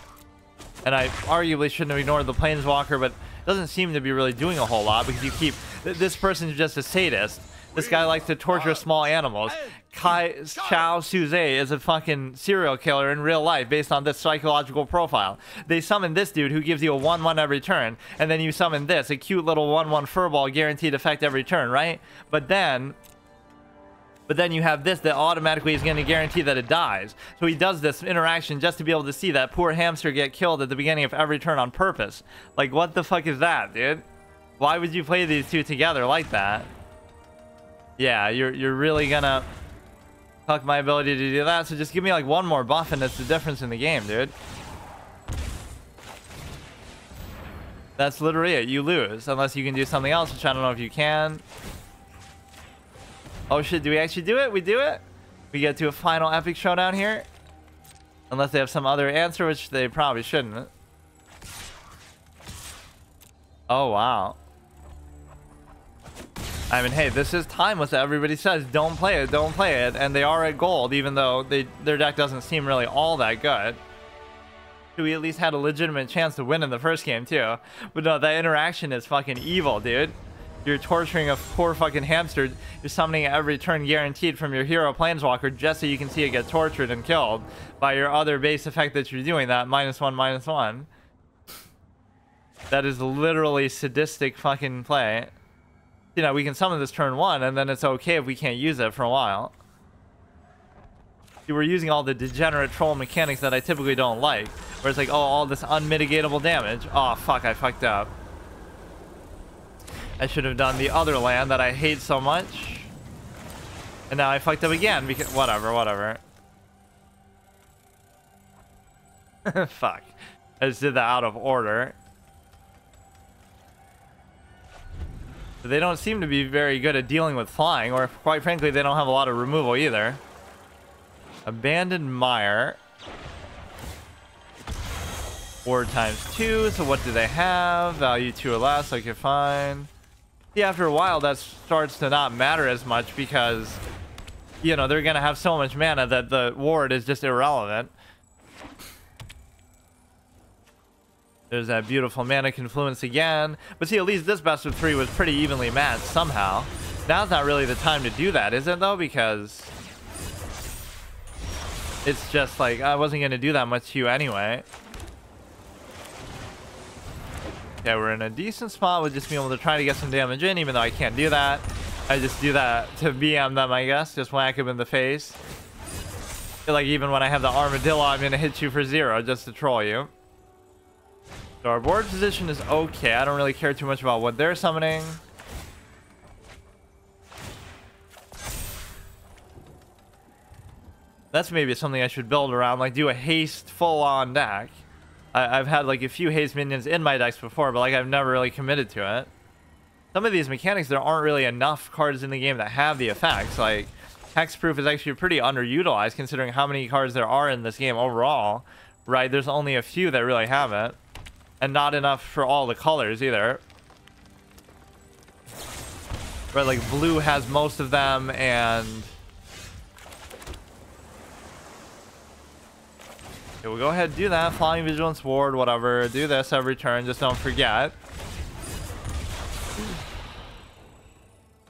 And I arguably shouldn't have ignored the Planeswalker, but it doesn't seem to be really doing a whole lot, because you keep... This person's just a sadist. This guy likes to torture small animals. Chao Suze is a fucking serial killer in real life based on this psychological profile. They summon this dude who gives you a 1/1 every turn, and then you summon this, a cute little 1/1 furball guaranteed effect every turn, right? But then you have this that automatically is going to guarantee that it dies. So he does this interaction just to be able to see that poor hamster get killed at the beginning of every turn on purpose. Like, what the fuck is that, dude? Why would you play these two together like that? Yeah, you're really gonna fuck my ability to do that, so just give me like one more buff and it's the difference in the game, dude. That's literally it. You lose unless you can do something else, which I don't know if you can. Oh shit, do we actually do it? We do it? We get to a final epic showdown here? Unless they have some other answer, which they probably shouldn't. Oh wow. I mean, hey, this is Timeless. Everybody says don't play it, and they are at gold, even though their deck doesn't seem really all that good. We at least had a legitimate chance to win in the first game too. But no, that interaction is fucking evil, dude. You're torturing a poor fucking hamster. You're summoning every turn guaranteed from your hero planeswalker just so you can see it get tortured and killed by your other base effect that you're doing, that -1/-1. That is literally sadistic fucking play. You know, we can summon this turn 1 and then it's okay if we can't use it for a while. See, we're using all the degenerate troll mechanics that I typically don't like. Where it's like, oh, all this unmitigatable damage. Oh, fuck, I fucked up. I should have done the other land that I hate so much. And now I fucked up again because... Whatever. Fuck. I just did that out of order. They don't seem to be very good at dealing with flying, or quite frankly, they don't have a lot of removal either. Abandoned Mire. 4 × 2, so what do they have? Value 2 or less, okay, fine. See, after a while, that starts to not matter as much because, you know, they're going to have so much mana that the ward is just irrelevant. There's that beautiful mana confluence again. But see, at least this best of 3 was pretty evenly matched somehow. Now's not really the time to do that, is it, though? Because it's just like, I wasn't going to do that much to you anyway. Yeah, we're in a decent spot with just being able to try to get some damage in, even though I can't do that. I just do that to BM them, I guess. Just whack them in the face. I feel like even when I have the armadillo, I'm going to hit you for 0 just to troll you. So our board position is okay. I don't really care too much about what they're summoning. That's maybe something I should build around, like do a haste full-on deck. I've had like a few haste minions in my decks before, but like I've never really committed to it. Some of these mechanics, there aren't really enough cards in the game that have the effects. Like Hexproof is actually pretty underutilized considering how many cards there are in this game overall, right? There's only a few that really have it, and not enough for all the colors either. Right, like blue has most of them, and okay, we'll go ahead and do that. Flying Vigilance Ward, whatever. Do this every turn, just don't forget.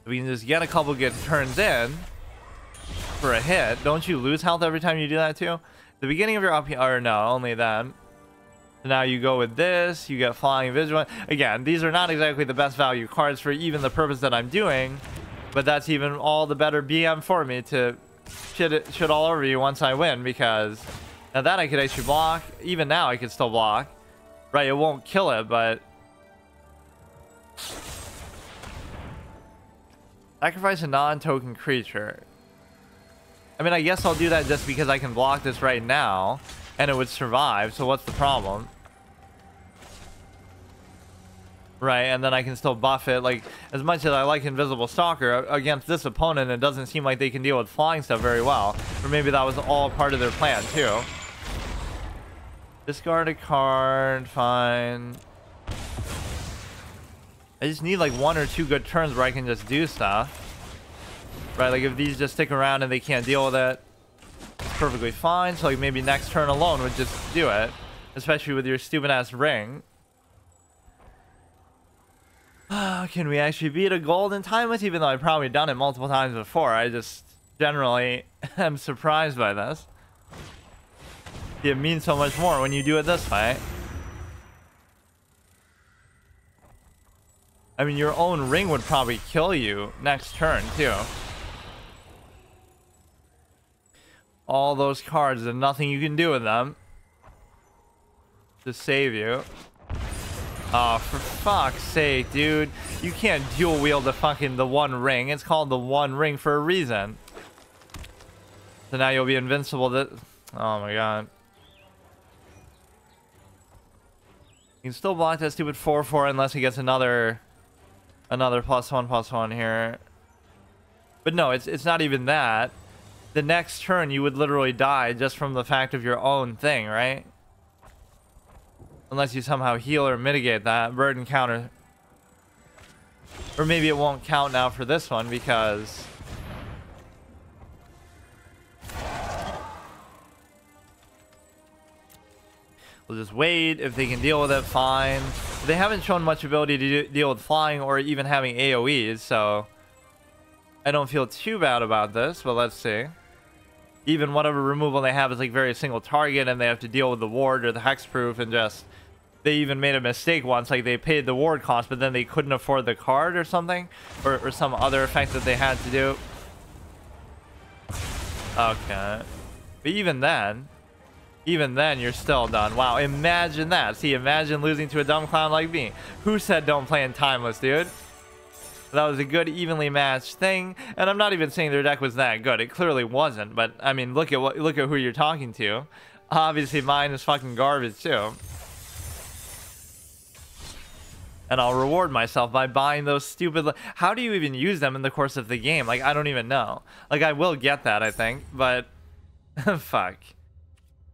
We can just get a couple good turns in for a hit. Don't you lose health every time you do that too? The beginning of your up, or no, only then. So now you go with this, you get Flying Vigilance. Again, these are not exactly the best value cards for even the purpose that I'm doing, but that's even all the better BM for me to shit all over you once I win, because now that I could actually block. Even now I could still block. Right, it won't kill it, but sacrifice a non-token creature. I mean, I guess I'll do that just because I can block this right now and it would survive, so what's the problem? Right, and then I can still buff it. Like, as much as I like Invisible Stalker, against this opponent, it doesn't seem like they can deal with flying stuff very well. Or maybe that was all part of their plan, too. Discard a card, fine. I just need like 1 or 2 good turns where I can just do stuff. Right, like if these just stick around and they can't deal with it, it's perfectly fine. So like maybe next turn alone would just do it. Especially with your stupid ass ring. Can we actually beat a golden timeless? Even though I've probably done it multiple times before, I just generally am surprised by this. It means so much more when you do it this way. I mean, your own ring would probably kill you next turn, too. All those cards, there's nothing you can do with them to save you. Oh, for fuck's sake, dude. You can't dual wield the one ring. It's called the one ring for a reason. So now you'll be invincible. Oh my god. You can still block that stupid 4/4 unless he gets another +1/+1 here. But no, it's not even that. The next turn you would literally die just from the fact of your own thing, right? Unless you somehow heal or mitigate that burden counter. Or maybe it won't count now for this one because we'll just wait. If they can deal with it, fine. They haven't shown much ability to deal with flying or even having AoEs, so I don't feel too bad about this, but let's see. Even whatever removal they have is like very single target, and they have to deal with the ward or the hexproof, and just they even made a mistake once, like they paid the ward cost, but then they couldn't afford the card or something, or some other effect that they had to do. Okay, but even then you're still done. Wow, imagine that. See, imagine losing to a dumb clown like me. Who said don't play in Timeless, dude? That was a good, evenly matched thing, and I'm not even saying their deck was that good. It clearly wasn't, but I mean, look at who you're talking to. Obviously, mine is fucking garbage too. And I'll reward myself by buying those stupid. How do you even use them in the course of the game? Like, I don't even know. Like, I will get that, I think, but fuck.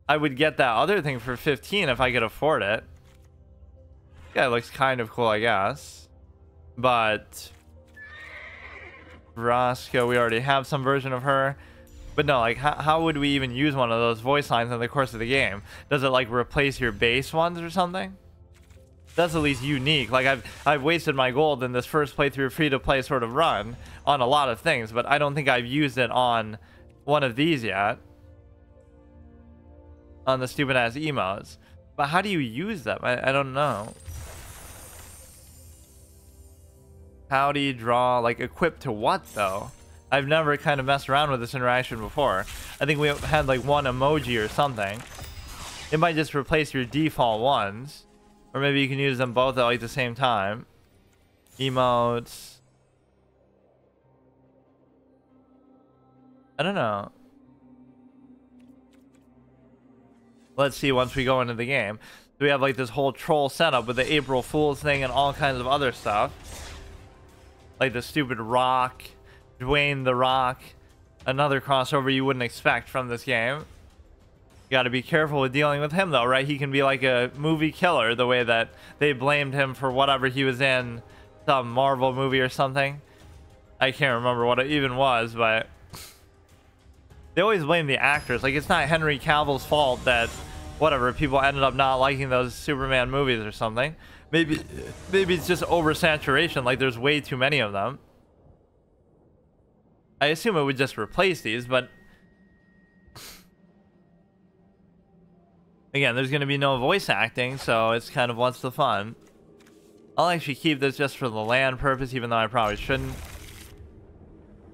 I would get that other thing for 15 if I could afford it. Yeah, it looks kind of cool, I guess. But Vraska, we already have some version of her. But no, like, how would we even use one of those voice lines in the course of the game? Does it, like, replace your base ones or something? That's at least unique. Like, I've wasted my gold in this first playthrough free-to-play sort of run on a lot of things, but I don't think I've used it on one of these yet. On the stupid-ass emotes. But how do you use them? I don't know. How do you draw, like, equipped to what, though? I've never kind of messed around with this interaction before. I think we had, like, one emoji or something. It might just replace your default ones. Or maybe you can use them both at, like, the same time. Emotes. I don't know. Let's see once we go into the game. So we have, like, this whole troll setup with the April Fool's thing and all kinds of other stuff. Like the stupid Rock, Dwayne the Rock, another crossover you wouldn't expect from this game. You gotta be careful with dealing with him though, right? He can be like a movie killer, the way that they blamed him for whatever he was in, some Marvel movie or something. I can't remember what it even was, but they always blame the actors. Like, it's not Henry Cavill's fault that whatever, people ended up not liking those Superman movies or something. Maybe it's just oversaturation, like there's way too many of them. I assume it would just replace these, but again, there's going to be no voice acting, so it's kind of what's the fun. I'll actually keep this just for the land purpose, even though I probably shouldn't.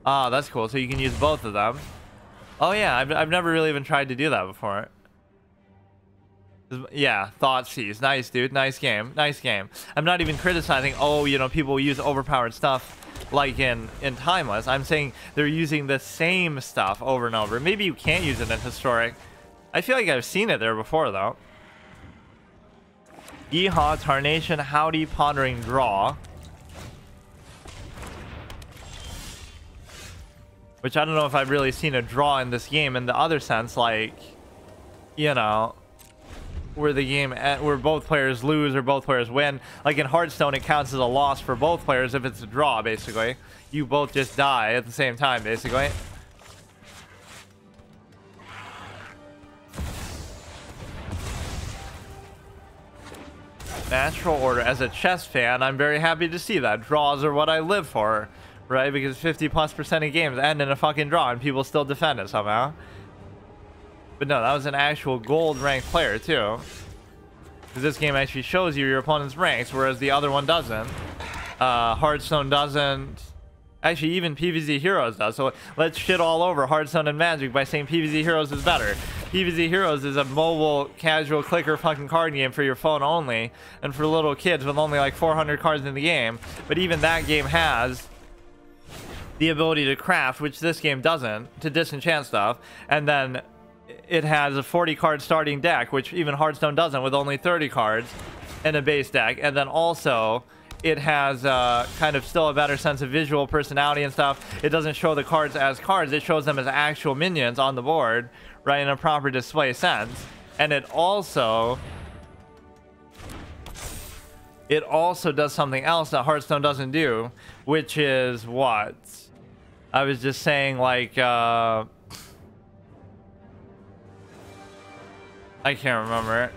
Ah, that's cool, so you can use both of them. Oh yeah, I've never really even tried to do that before. Yeah, Thoughtseize. Nice, dude. Nice game. Nice game. I'm not even criticizing, oh, you know, people use overpowered stuff like in Timeless. I'm saying they're using the same stuff over and over. Maybe you can't use it in Historic. I feel like I've seen it there before, though. Yeehaw, Tarnation, Howdy, Pondering, Draw. Which I don't know if I've really seen a draw in this game in the other sense, like, you know, where the game where both players lose or both players win. Like in Hearthstone, it counts as a loss for both players if it's a draw, basically. You both just die at the same time, basically. Natural Order. As a chess fan, I'm very happy to see that. Draws are what I live for, right? Because 50+% of games end in a fucking draw and people still defend it somehow. But no, that was an actual gold ranked player too. Because this game actually shows you your opponent's ranks, whereas the other one doesn't. Hearthstone doesn't. Actually, even PvZ Heroes does. So let's shit all over Hearthstone and Magic by saying PvZ Heroes is better. PvZ Heroes is a mobile, casual, clicker fucking card game for your phone only. And for little kids with only like 400 cards in the game. But even that game has the ability to craft, which this game doesn't, to disenchant stuff. And then it has a 40 card starting deck, which even Hearthstone doesn't, with only 30 cards in a base deck. And then also it has kind of still a better sense of visual personality and stuff. It doesn't show the cards as cards, it shows them as actual minions on the board, right, in a proper display sense. And it also does something else that Hearthstone doesn't do, which is what? I was just saying, like, I can't remember.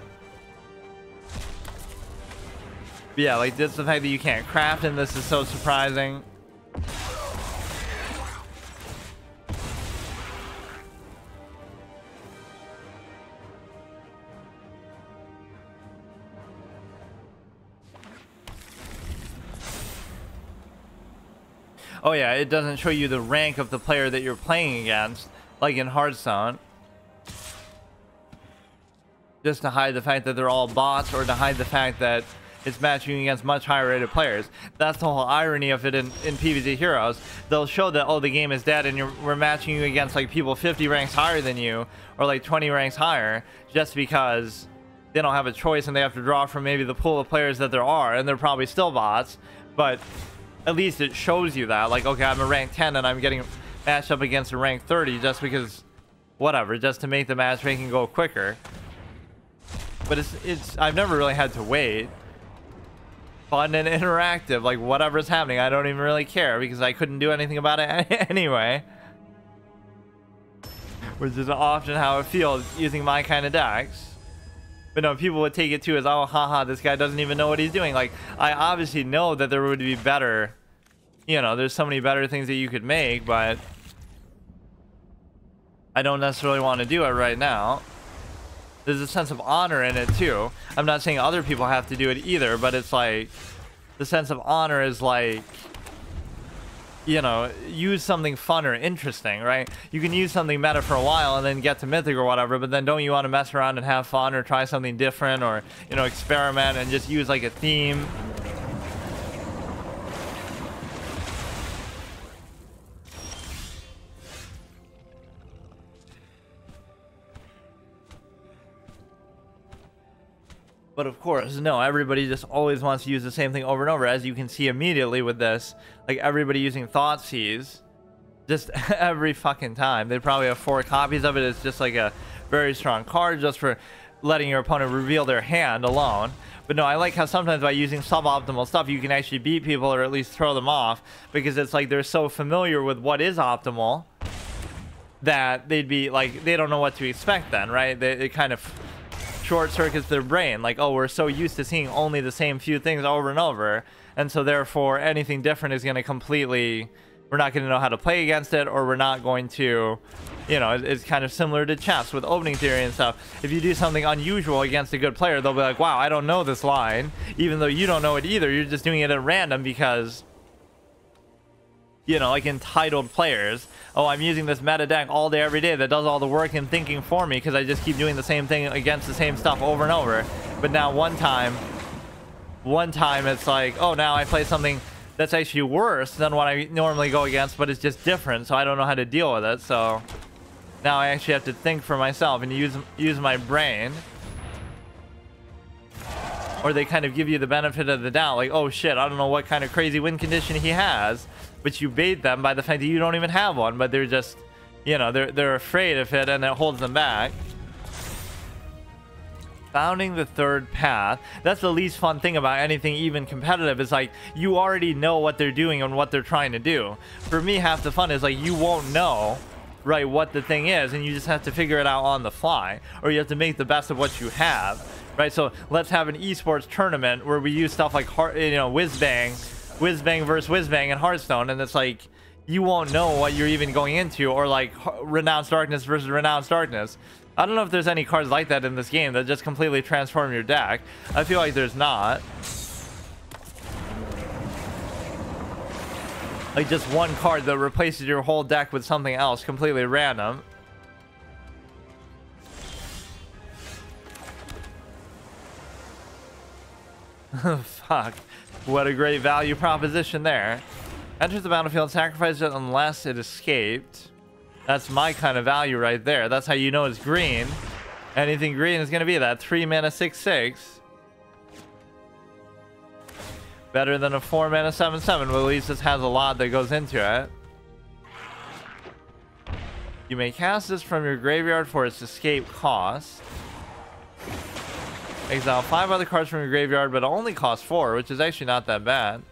But yeah, like just the fact that you can't craft in this is so surprising. Oh yeah, it doesn't show you the rank of the player that you're playing against, like in Hearthstone. Just to hide the fact that they're all bots, or to hide the fact that it's matching against much higher rated players. That's the whole irony of it in PvZ Heroes. They'll show that, oh, the game is dead and we're matching you against like people 50 ranks higher than you, or like 20 ranks higher, just because they don't have a choice and they have to draw from maybe the pool of players that there are, and they're probably still bots. But at least it shows you that, like, okay, I'm a rank 10 and I'm getting matched up against a rank 30 just because, whatever, just to make the matchmaking go quicker. But it's I've never really had to wait. Fun and interactive, like whatever's happening, I don't even really care because I couldn't do anything about it anyway. Which is often how it feels using my kind of decks. But no, people would take it too as, oh, haha, this guy doesn't even know what he's doing. Like, I obviously know that there would be better, you know, there's so many better things that you could make, but I don't necessarily want to do it right now. There's a sense of honor in it too. I'm not saying other people have to do it either, but it's like, the sense of honor is like, you know, use something fun or interesting, right? You can use something meta for a while and then get to mythic or whatever, but then don't you want to mess around and have fun or try something different, or, you know, experiment and just use like a theme? But of course, no, everybody just always wants to use the same thing over and over, as you can see immediately with this. Like, everybody using Thoughtseize just every fucking time. They probably have 4 copies of it. It's just like a very strong card just for letting your opponent reveal their hand alone. But no, I like how sometimes by using suboptimal stuff, you can actually beat people or at least throw them off, because it's like they're so familiar with what is optimal that they'd be like, they don't know what to expect then, right? It kind of short circuits their brain, like, oh, we're so used to seeing only the same few things over and over, and so therefore anything different is going to completely, we're not going to know how to play against it, or we're not going to, you know, it's kind of similar to chess with opening theory and stuff. If you do something unusual against a good player, they'll be like, wow, I don't know this line, even though you don't know it either. You're just doing it at random because, you know, like entitled players. Oh, I'm using this meta deck all day, every day that does all the work and thinking for me because I just keep doing the same thing against the same stuff over and over. But now one time it's like, oh, now I play something that's actually worse than what I normally go against, but it's just different, so I don't know how to deal with it. So now I actually have to think for myself and use my brain. Or they kind of give you the benefit of the doubt, like, oh shit, I don't know what kind of crazy win condition he has, but you bait them by the fact that you don't even have one, but they're just, you know, they're afraid of it and it holds them back. Founding the third path, that's the least fun thing about anything even competitive, is like, you already know what they're doing and what they're trying to do. For me, half the fun is like, you won't know, right, what the thing is, and you just have to figure it out on the fly, or you have to make the best of what you have. Right, so let's have an esports tournament where we use stuff like, you know, whiz bang versus whiz bang in Hearthstone, and it's like, you won't know what you're even going into, or like renounced darkness versus renounced darkness. I don't know if there's any cards like that in this game that just completely transform your deck. I feel like there's not. Like just one card that replaces your whole deck with something else completely random. Fuck. What a great value proposition there. Enters the battlefield, sacrifice it unless it escaped. That's my kind of value right there. That's how you know it's green. Anything green is going to be that. 3 mana 6/6. Better than a 4 mana 7/7, but at least this has a lot that goes into it. You may cast this from your graveyard for its escape cost. Exile 5 other cards from your graveyard, but it only costs 4, which is actually not that bad.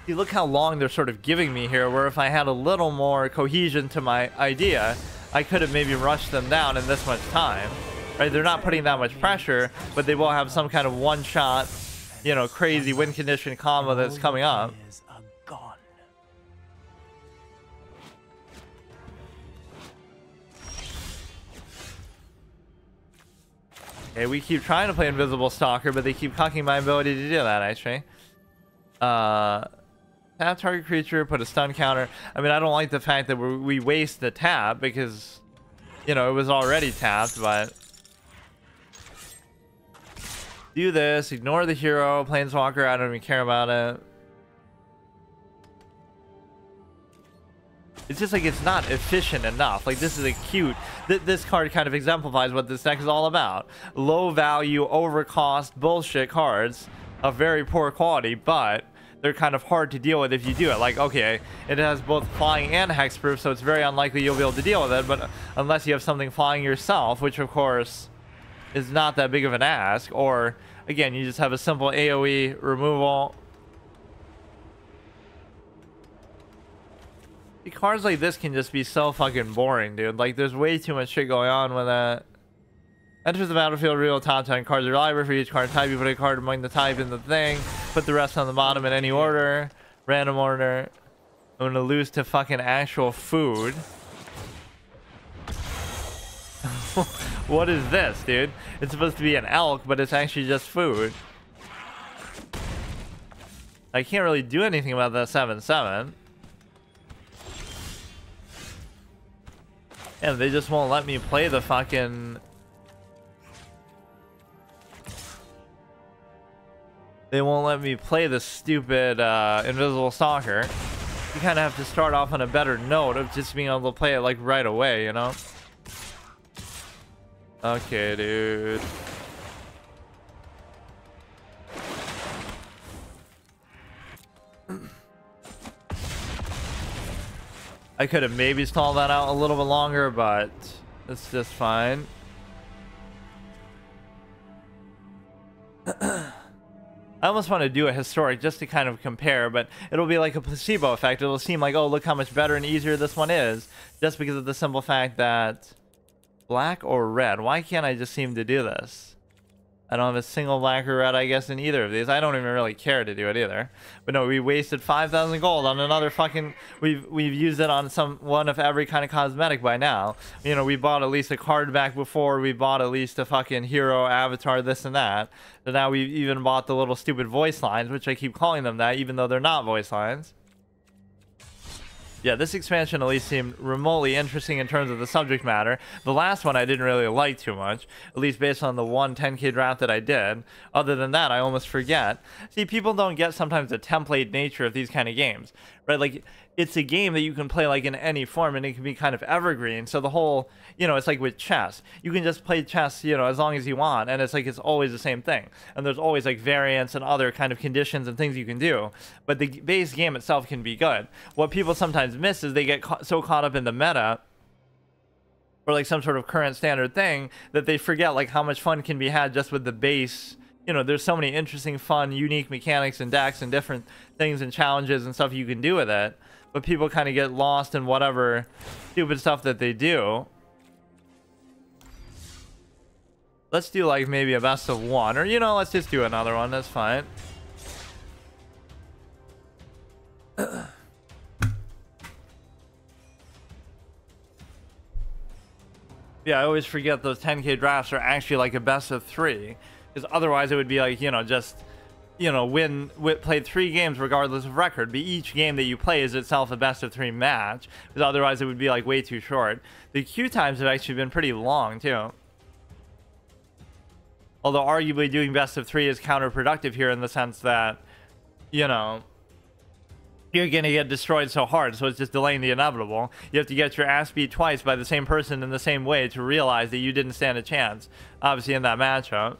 See, look how long they're sort of giving me here, where if I had a little more cohesion to my idea, I could have maybe rushed them down in this much time. right? They're not putting that much pressure, but they will have some kind of one-shot, you know, crazy win condition combo that's coming up. Okay, we keep trying to play Invisible Stalker, but they keep cucking my ability to do that, actually. Tap target creature, put a stun counter. I mean, I don't like the fact that we waste the tap because, you know, it was already tapped, but... Do this, ignore the hero, Planeswalker, I don't even care about it. It's just like it's not efficient enough. Like, this is a cute... This card kind of exemplifies what this deck is all about. Low value, overcost, bullshit cards of very poor quality, but they're kind of hard to deal with if you do it. Like, okay, it has both flying and hexproof, so it's very unlikely you'll be able to deal with it, but unless you have something flying yourself, which of course is not that big of an ask, or again, you just have a simple AoE removal. Cards like this can just be so fucking boring, dude. Like, there's way too much shit going on with that. Enters the battlefield, reveal top 10 cards of your library. For each card type, you put a card among the type in the thing. Put the rest on the bottom in any order. Random order. I'm gonna lose to fucking actual food. What is this, dude? It's supposed to be an elk, but it's actually just food. I can't really do anything about that 7/7. And they just won't let me play the fucking... They won't let me play the stupid Invisible Stalker. You kind of have to start off on a better note of just being able to play it like right away, you know? Okay, dude. I could have maybe stalled that out a little bit longer, but it's just fine. I almost want to do a historic just to kind of compare, but it'll be like a placebo effect. It'll seem like, oh, look how much better and easier this one is, just because of the simple fact that black or red. Why can't I just seem to do this? I don't have a single black or red, I guess, in either of these. I don't even really care to do it either. But no, we wasted 5,000 gold on another fucking... We've used it on one of every kind of cosmetic by now. You know, we bought at least a card back before. We bought at least a fucking hero, avatar, this and that. So now we've even bought the little stupid voice lines, which I keep calling them that, even though they're not voice lines. Yeah, this expansion at least seemed remotely interesting in terms of the subject matter. The last one I didn't really like too much, at least based on the one 10k draft that I did. Other than that, I almost forget. See, people don't get sometimes the template nature of these kind of games, right? Like, it's a game that you can play like in any form, and it can be kind of evergreen. So the whole, you know, it's like with chess. You can just play chess, you know, as long as you want, and it's like it's always the same thing. And there's always like variants and other kind of conditions and things you can do. But the base game itself can be good. What people sometimes miss is they get so caught up in the meta, or like some sort of current standard thing, that they forget like how much fun can be had just with the base. You know, there's so many interesting, fun, unique mechanics and decks and different things and challenges and stuff you can do with it. But people kind of get lost in whatever stupid stuff that they do. Let's do like maybe a best of one, or, you know, let's just do another one. That's fine. Yeah, I always forget those 10k drafts are actually like a best of 3, because otherwise it would be like, you know, just, you know, played 3 games regardless of record. But each game that you play is itself a best of 3 match, because otherwise it would be like way too short. The queue times have actually been pretty long too. Although arguably doing best of 3 is counterproductive here in the sense that, you know, you're gonna get destroyed so hard, so it's just delaying the inevitable. You have to get your ass beat twice by the same person in the same way to realize that you didn't stand a chance, obviously, in that matchup.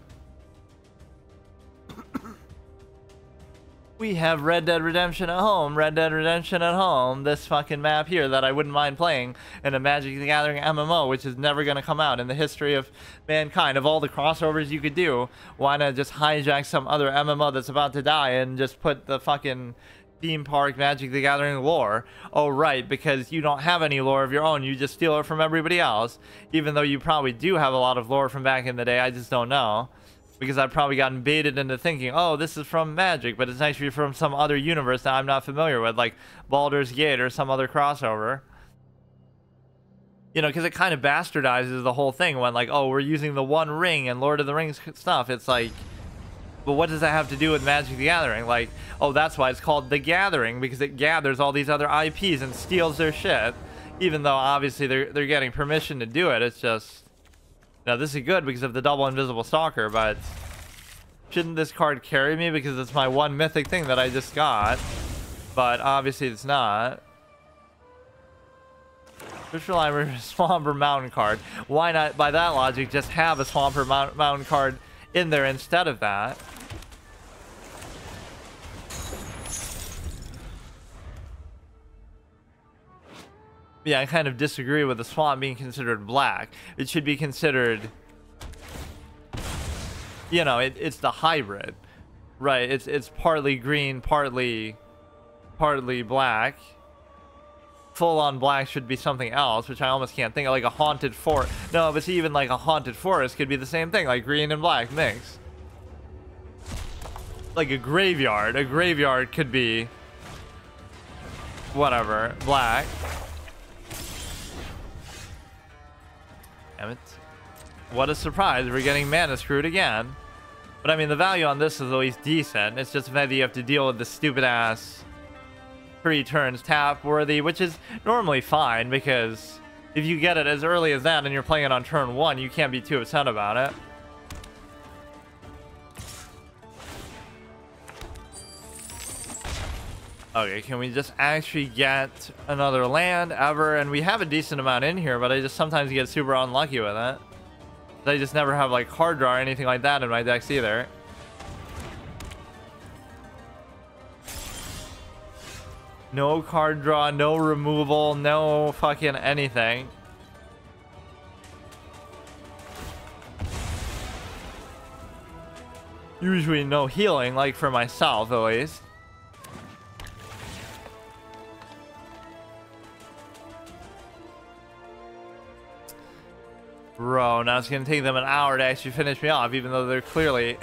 We have Red Dead Redemption at home, Red Dead Redemption at home, this fucking map here that I wouldn't mind playing in a Magic the Gathering MMO, which is never going to come out in the history of mankind. Of all the crossovers you could do, why not just hijack some other MMO that's about to die and just put the fucking theme park Magic the Gathering lore. Oh, right, because you don't have any lore of your own. You just steal it from everybody else. Even though you probably do have a lot of lore from back in the day. I just don't know. Because I've probably gotten baited into thinking, oh, this is from Magic, but it's actually from some other universe that I'm not familiar with, like Baldur's Gate or some other crossover. You know, because it kind of bastardizes the whole thing when, like, oh, we're using the One Ring and Lord of the Rings stuff. It's like, but what does that have to do with Magic the Gathering? Like, oh, that's why it's called The Gathering, because it gathers all these other IPs and steals their shit. Even though, obviously, they're getting permission to do it. It's just, now, this is good because of the double Invisible Stalker, but shouldn't this card carry me because it's my one mythic thing that I just got? But obviously, it's not. Crystal Library Swamper Mountain card. Why not, by that logic, just have a Swamper Mountain card in there instead of that? Yeah, I kind of disagree with the swamp being considered black. It should be considered, you know, it's the hybrid, right? It's partly green, partly black. Full on black should be something else, which I almost can't think of, like a haunted forest. No, but even like a haunted forest could be the same thing, like green and black mix. Like a graveyard could be whatever, black. Damn it. What a surprise, we're getting mana screwed again. But I mean, the value on this is at least decent. It's just that you have to deal with the stupid ass 3 turns tap worthy, which is normally fine, because if you get it as early as that and you're playing it on turn 1, you can't be too upset about it. Okay, can we just actually get another land ever? And we have a decent amount in here, but I just sometimes get super unlucky with it. I just never have like card draw or anything like that in my decks either. No card draw, no removal, no fucking anything. Usually no healing, like for myself at least. Bro, now it's gonna take them an hour to actually finish me off, even though they're clearly...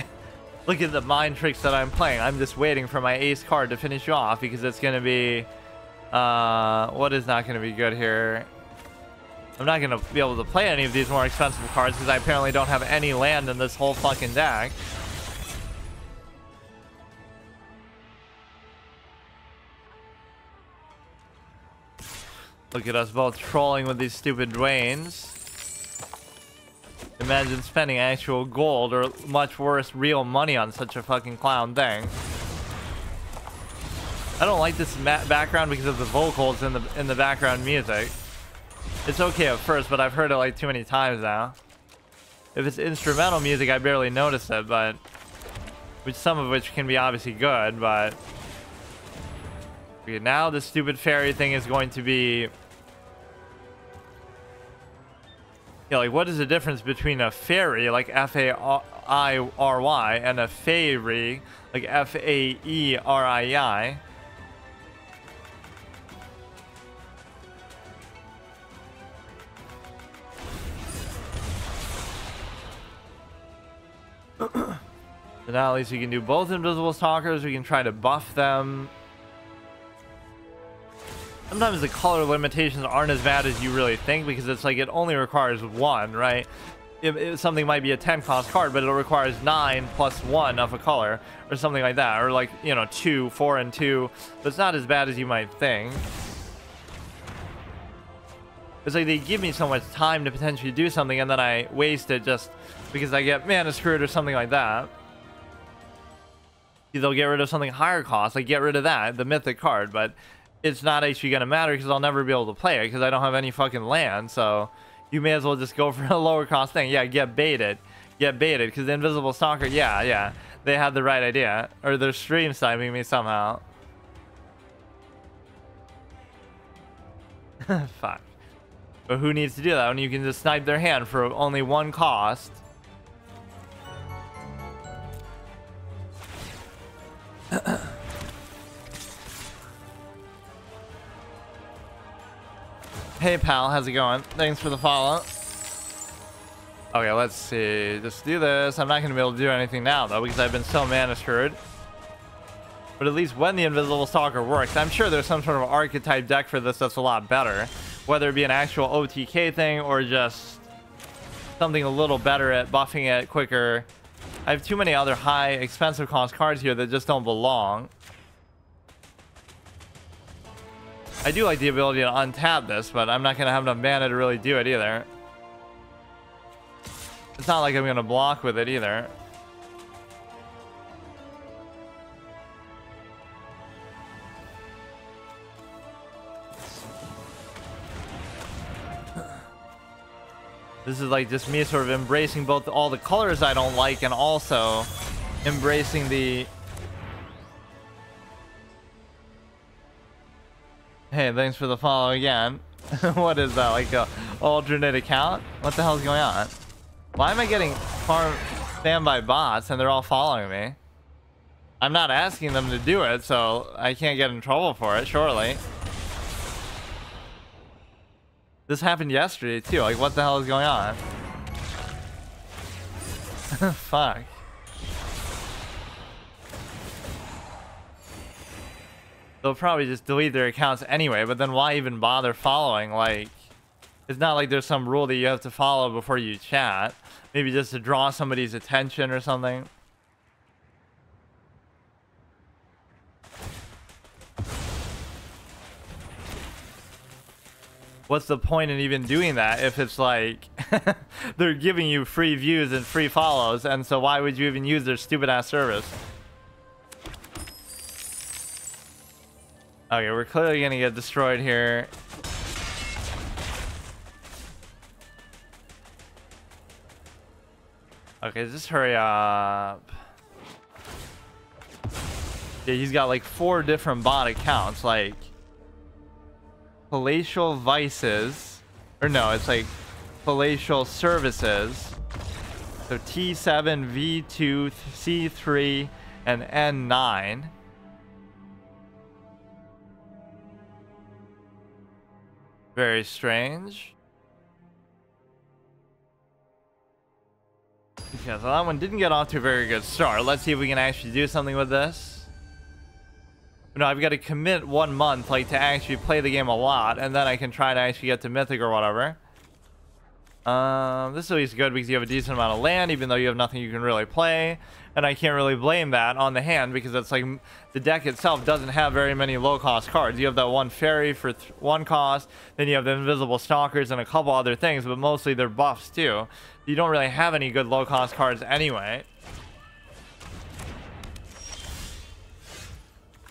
Look at the mind tricks that I'm playing. I'm just waiting for my ace card to finish you off because it's going to be... what is not going to be good here? I'm not going to be able to play any of these more expensive cards because I apparently don't have any land in this whole fucking deck. Look at us both trolling with these stupid Dwaynes. Imagine spending actual gold or much worse real money on such a fucking clown thing. I don't like this background because of the vocals in the background music. It's okay at first, but I've heard it like too many times now. If it's instrumental music, I barely notice it, but some of which can be obviously good, but okay, now the stupid fairy thing is going to be... Yeah, like, what is the difference between a fairy, like F-A-I-R-Y, and a fairy, like F-A-E-R-I-I? So now at least we can do both Invisible Stalkers. We can try to buff them. Sometimes the color limitations aren't as bad as you really think, because it's like it only requires 1, right? If something might be a 10 cost card, but it requires 9 plus 1 of a color or something like that, or like, you know, 2, 4, and 2. But it's not as bad as you might think. It's like they give me so much time to potentially do something, and then I waste it just because I get mana screwed or something like that. They'll get rid of something higher cost, like get rid of that, the mythic card, but it's not actually going to matter because I'll never be able to play it because I don't have any fucking land. So you may as well just go for a lower cost thing. Yeah, get baited. Get baited because the Invisible Stalker, yeah. They had the right idea. Or they're stream sniping me somehow. Fuck. But who needs to do that when you can just snipe their hand for only 1 cost? Hey pal, how's it going? Thanks for the follow. Okay, let's see. Just do this. I'm not going to be able to do anything now though because I've been so mana screwed. But at least when the Invisible Stalker works, I'm sure there's some sort of archetype deck for this that's a lot better. Whether it be an actual OTK thing or just something a little better at buffing it quicker. I have too many other high expensive cost cards here that just don't belong. I do like the ability to untap this, but I'm not going to have enough mana to really do it either. It's not like I'm going to block with it either. This is like just me sort of embracing both all the colors I don't like and also embracing the... Hey, thanks for the follow again. What is that, like a alternate account? What the hell is going on? Why am I getting farm spammed by bots and they're all following me? I'm not asking them to do it, so I can't get in trouble for it, surely. This happened yesterday too. Like, what the hell is going on? Fuck. They'll probably just delete their accounts anyway, but then why even bother following? Like, it's not like there's some rule that you have to follow before you chat. Maybe just to draw somebody's attention or something. What's the point in even doing that if it's like they're giving you free views and free follows, and so why would you even use their stupid ass service? Okay, we're clearly gonna get destroyed here. Okay, just hurry up. Yeah, he's got like 4 different bot accounts, like Palatial Vices, or no, it's like Palatial Services. So T7, V2, C3, and N9. Very strange. Okay, so that one didn't get off to a very good start. Let's see if we can actually do something with this. No, I've got to commit 1 month, like, to actually play the game a lot, and then I can try to actually get to Mythic or whatever. This is at least good because you have a decent amount of land, even though you have nothing you can really play. And I can't really blame that on the hand because it's like the deck itself doesn't have very many low-cost cards. You have that one fairy for 1 cost, then you have the Invisible Stalkers and a couple other things, but mostly they're buffs too. You don't really have any good low-cost cards anyway.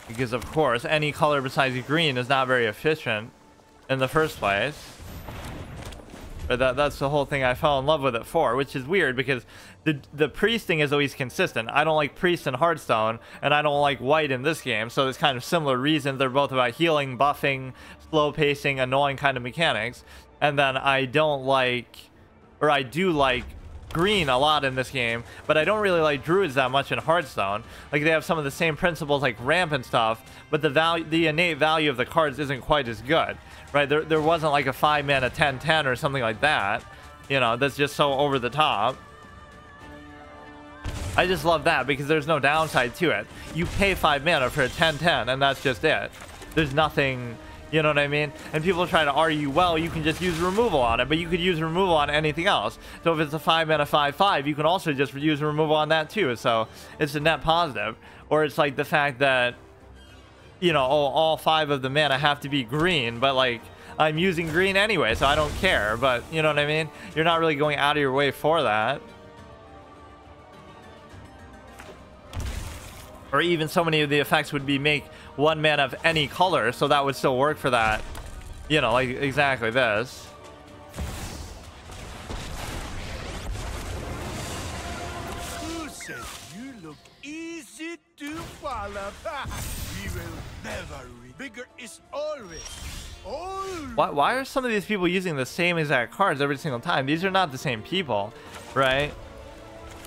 Because of course, any color besides green is not very efficient in the first place. But that's the whole thing I fell in love with it for, which is weird because the priest thing is always consistent. I don't like priest in Hearthstone, and I don't like white in this game, so it's kind of similar reasons. They're both about healing, buffing, slow pacing, annoying kind of mechanics. And then I don't like, or I do like green a lot in this game, but I don't really like druids that much in Hearthstone. Like, they have some of the same principles like ramp and stuff, but the innate value of the cards isn't quite as good. Right, there wasn't like a 5-mana 10/10 or something like that, you know, that's just so over the top. I just love that because there's no downside to it. You pay 5 mana for a 10/10 and that's just it. There's nothing, you know what I mean? And people try to argue, well, you can just use removal on it, but you could use removal on anything else. So if it's a 5-mana 5/5, you can also just use removal on that too. So it's a net positive. Or it's like the fact that, you know, oh, all 5 of the mana have to be green, but like I'm using green anyway, so I don't care. But you know what I mean? You're not really going out of your way for that. Or even so many of the effects would be make 1 mana of any color, so that would still work for that. You know, like exactly this. Who said you look easy to follow? We will never reach. Bigger is always. Why are some of these people using the same exact cards every single time? These are not the same people, right?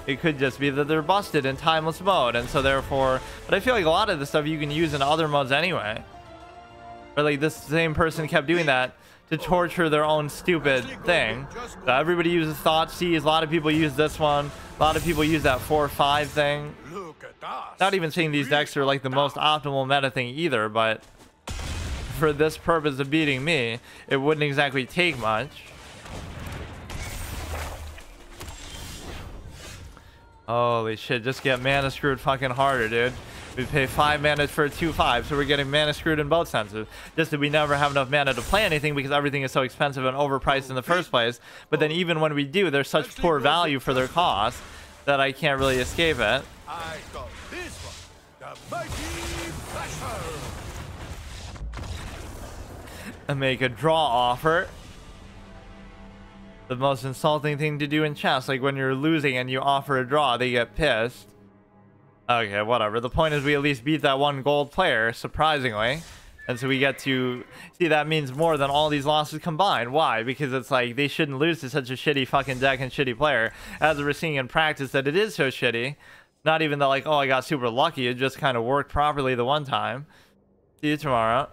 It could just be that they're busted in timeless mode, and so therefore... But I feel like a lot of the stuff you can use in other modes anyway. Or like this same person kept doing that to torture their own stupid thing. So everybody uses thought seas. A lot of people use this one. A lot of people use that 4-5 thing. Not even saying these decks are like the most optimal meta thing either, but for this purpose of beating me, it wouldn't exactly take much. Holy shit, just get mana screwed fucking harder, dude. We pay 5 mana for a 2-5, so we're getting mana screwed in both senses. Just that we never have enough mana to play anything because everything is so expensive and overpriced in the first place. But then even when we do, there's such poor value for their cost that I can't really escape it. I call this one the Mighty Flasher. And make a draw offer. The most insulting thing to do in chess, like when you're losing and you offer a draw, they get pissed. Okay, whatever. The point is we at least beat that one gold player, surprisingly. And so we get to see that means more than all these losses combined. Why? Because it's like they shouldn't lose to such a shitty fucking deck and shitty player. As we're seeing in practice that it is so shitty. Not even that like, oh, I got super lucky. It just kind of worked properly the one time. See you tomorrow.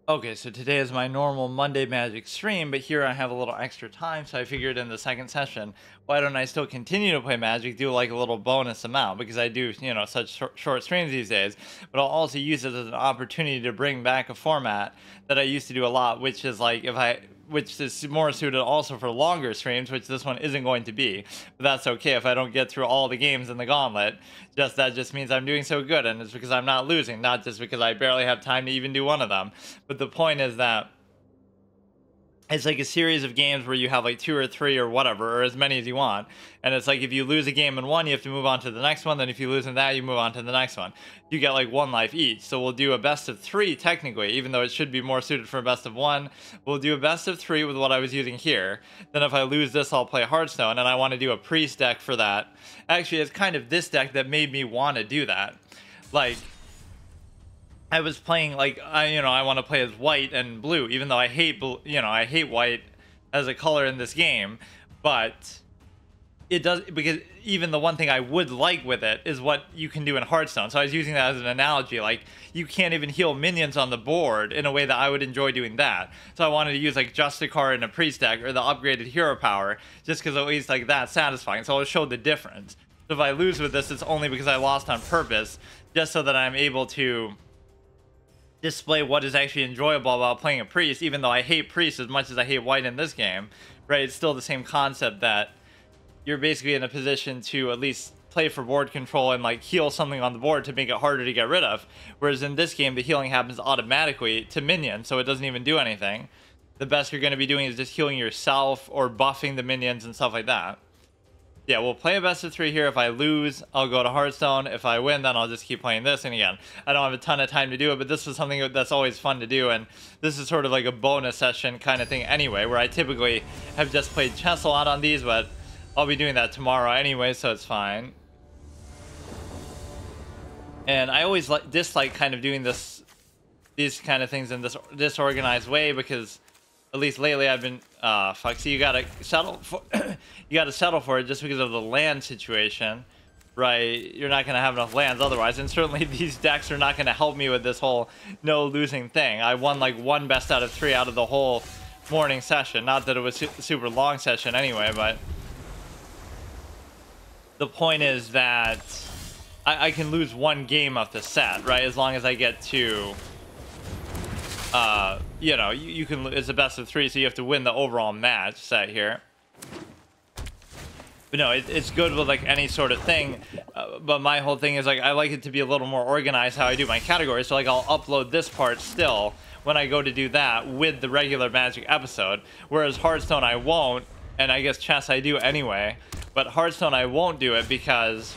Okay, so today is my normal Monday Magic stream, but here I have a little extra time, so I figured in the second session, why don't I still continue to play Magic, do like a little bonus amount, because I do, you know, such short streams these days, but I'll also use it as an opportunity to bring back a format that I used to do a lot, which is like, which is more suited also for longer streams, which this one isn't going to be. But that's okay if I don't get through all the games in the gauntlet. That just means I'm doing so good, and it's because I'm not losing, not just because I barely have time to even do one of them. But the point is that it's like a series of games where you have like 2 or 3 or whatever, or as many as you want. And it's like if you lose a game in one, you have to move on to the next one. Then if you lose in that, you move on to the next one. You get like 1 life each. So we'll do a best of 3 technically, even though it should be more suited for a best of 1. We'll do a best of 3 with what I was using here. Then if I lose this, I'll play Hearthstone, and I want to do a priest deck for that. Actually, it's kind of this deck that made me want to do that. Like, I was playing like I want to play as white and blue, even though I hate I hate white as a color in this game, but it does, because even the one thing I would like with it is what you can do in Hearthstone. So I was using that as an analogy, like you can't even heal minions on the board in a way that I would enjoy doing that. So I wanted to use like Justicar in a priest deck or the upgraded hero power, just because at least like that's satisfying. So I'll show the difference. So if I lose with this, it's only because I lost on purpose, just so that I'm able to display what is actually enjoyable about playing a priest, even though I hate priests as much as I hate white in this game, right? It's still the same concept that you're basically in a position to at least play for board control and like heal something on the board to make it harder to get rid of. Whereas in this game, the healing happens automatically to minions, so it doesn't even do anything. The best you're going to be doing is just healing yourself or buffing the minions and stuff like that. Yeah, we'll play a best of 3 here. If I lose, I'll go to Hearthstone. If I win, then I'll just keep playing this. And again, I don't have a ton of time to do it, but this was something that's always fun to do. And this is sort of like a bonus session kind of thing anyway, where I typically have just played chess a lot on these, but I'll be doing that tomorrow anyway, so it's fine. And I always dislike kind of doing these kind of things in this disorganized way, because at least lately I've been fuck. So you gotta settle for it just because of the land situation, right? You're not gonna have enough lands otherwise, and certainly these decks are not gonna help me with this whole no losing thing. I won like 1 best out of 3 out of the whole morning session. Not that it was super long session anyway, but the point is that I can lose 1 game of the set, right? As long as I get to you know, you can, it's a best of 3, so you have to win the overall match set here. But no, it's good with like any sort of thing, but my whole thing is like I like it to be a little more organized how I do my categories. So like I'll upload this part still when I go to do that with the regular Magic episode, whereas Hearthstone I won't, and I guess chess I do anyway, but Hearthstone I won't do it because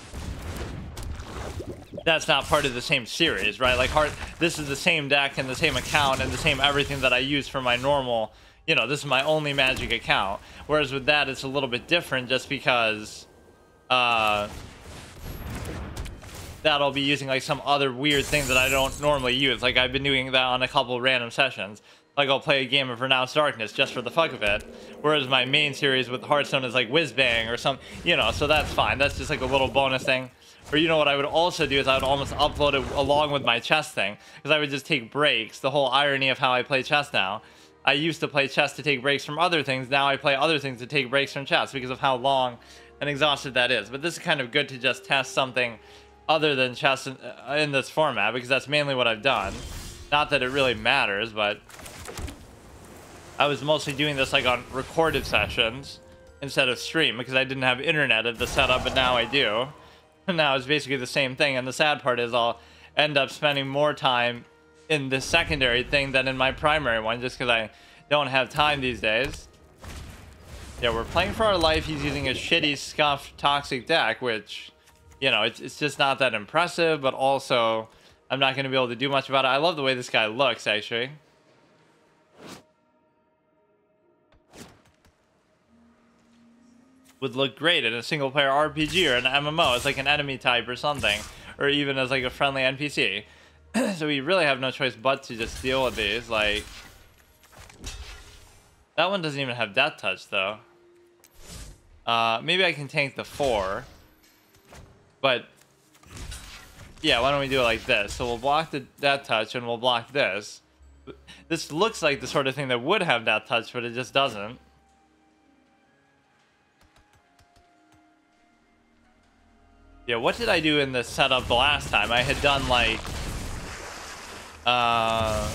that's not part of the same series, right? Like this is the same deck and the same account and the same everything that I use for my normal, you know, this is my only Magic account. Whereas with that, it's a little bit different just because that I'll be using like some other weird thing that I don't normally use. Like I've been doing that on a couple random sessions. Like I'll play a game of Renounced Darkness just for the fuck of it. Whereas my main series with Hearthstone is like Whiz Bang or some, you know, so that's fine. That's just like a little bonus thing. Or you know what I would also do is I would almost upload it along with my chess thing, because I would just take breaks. The whole irony of how I play chess now. I used to play chess to take breaks from other things. Now I play other things to take breaks from chess because of how long and exhausted that is. But this is kind of good to just test something other than chess in this format, because that's mainly what I've done. Not that it really matters, but I was mostly doing this like on recorded sessions instead of stream, because I didn't have internet at the setup, but now I do. And now it's basically the same thing, and the sad part is I'll end up spending more time in this secondary thing than in my primary one, just because I don't have time these days. Yeah, we're playing for our life. He's using a shitty, scuffed, toxic deck, which, you know, it's just not that impressive, but also I'm not going to be able to do much about it. I love the way this guy looks, actually. Would look great in a single-player RPG or an MMO as like an enemy type or something, or even as like a friendly NPC. So we really have no choice but to just deal with these. Like, that one doesn't even have Death Touch though. Maybe I can tank the 4, but yeah, why don't we do it like this? So we'll block the Death Touch and we'll block this. This looks like the sort of thing that would have Death Touch, but it just doesn't. Yeah, what did I do in the setup the last time? I had done like oh,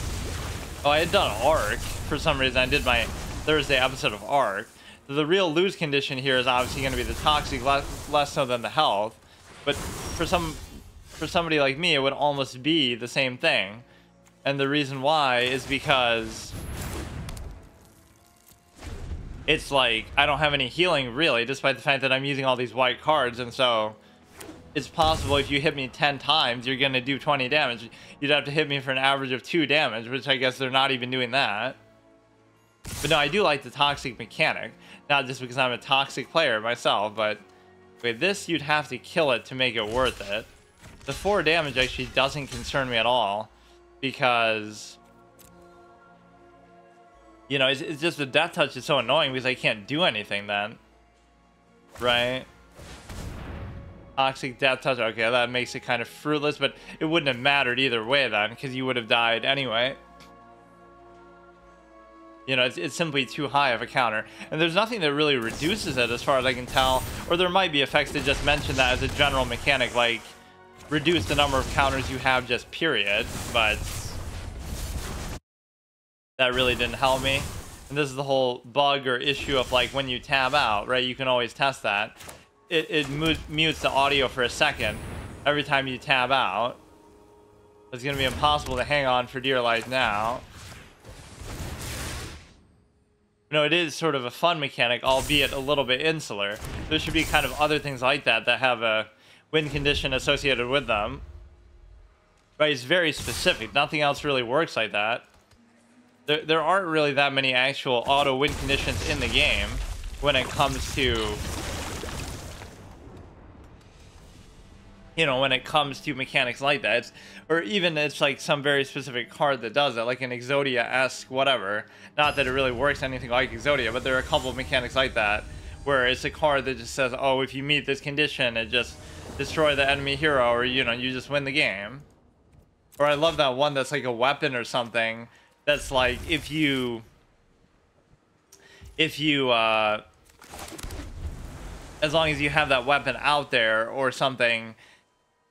I had done Arc for some reason. I did my Thursday episode of Arc. The real lose condition here is obviously going to be the toxic, less so than the health. But for somebody like me, it would almost be the same thing. And the reason why is because it's like I don't have any healing really, despite the fact that I'm using all these white cards, and so it's possible if you hit me 10 times, you're going to do 20 damage. You'd have to hit me for an average of 2 damage, which I guess they're not even doing that. But no, I do like the toxic mechanic. Not just because I'm a toxic player myself, but with this, you'd have to kill it to make it worth it. The 4 damage actually doesn't concern me at all, because, you know, it's just the Death Touch is so annoying because I can't do anything then. Right? Toxic Death Touch, okay, that makes it kind of fruitless, but it wouldn't have mattered either way then, because you would have died anyway. You know, it's simply too high of a counter. And there's nothing that really reduces it as far as I can tell, or there might be effects that just mention that as a general mechanic, like reduce the number of counters you have just period, but that really didn't help me. And this is the whole bug or issue of like when you tab out, right? You can always test that. It mutes the audio for a second every time you tab out. It's going to be impossible to hang on for dear life now. No, it is sort of a fun mechanic, albeit a little bit insular. There should be kind of other things like that that have a win condition associated with them. But it's very specific. Nothing else really works like that. There aren't really that many actual auto win conditions in the game when it comes to, you know, when it comes to mechanics like that. Or even it's like some very specific card that does it, like an Exodia-esque whatever. Not that it really works anything like Exodia, but there are a couple of mechanics like that where it's a card that just says, oh, if you meet this condition, it just destroy the enemy hero, or, you know, you just win the game. Or I love that one that's like a weapon or something that's like, if you as long as you have that weapon out there or something,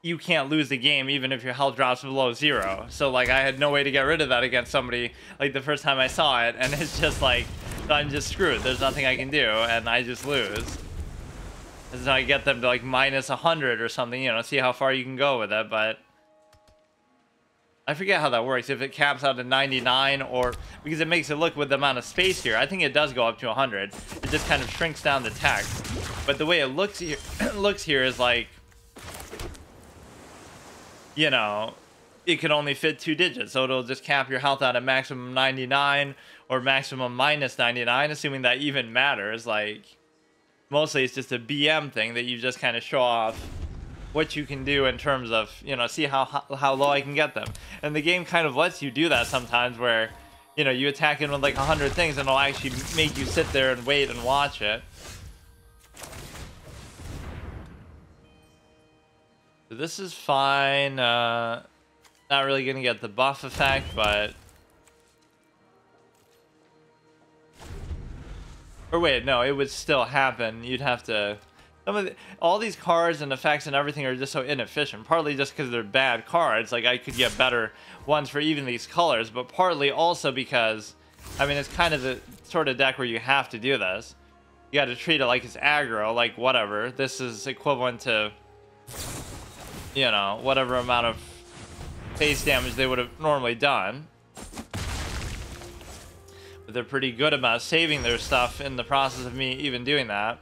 you can't lose the game even if your health drops below 0. So like I had no way to get rid of that against somebody like the first time I saw it, and it's just like I'm just screwed. There's nothing I can do, and I just lose. And so I get them to like minus 100 or something, you know, see how far you can go with it, but I forget how that works. If it caps out to 99, or because it makes it look with the amount of space here, I think it does go up to 100. It just kind of shrinks down the text. But the way it looks here is like, you know, it can only fit 2 digits, so it'll just cap your health out at maximum 99 or maximum minus 99, assuming that even matters. Like, mostly it's just a BM thing that you just kind of show off what you can do in terms of, you know, see how low I can get them. And the game kind of lets you do that sometimes, where, you know, you attack it with like 100 things and it'll actually make you sit there and wait and watch it. So this is fine. Not really gonna get the buff effect, but Or wait, no, it would still happen. You'd have to... all these cards and effects and everything are just so inefficient. Partly just because they're bad cards. Like, I could get better ones for even these colors. But partly also because... I mean, it's kind of the sort of deck where you have to do this. You got to treat it like it's aggro. Like, whatever. This is equivalent to... you know, whatever amount of face damage they would have normally done. But they're pretty good about saving their stuff in the process of me even doing that.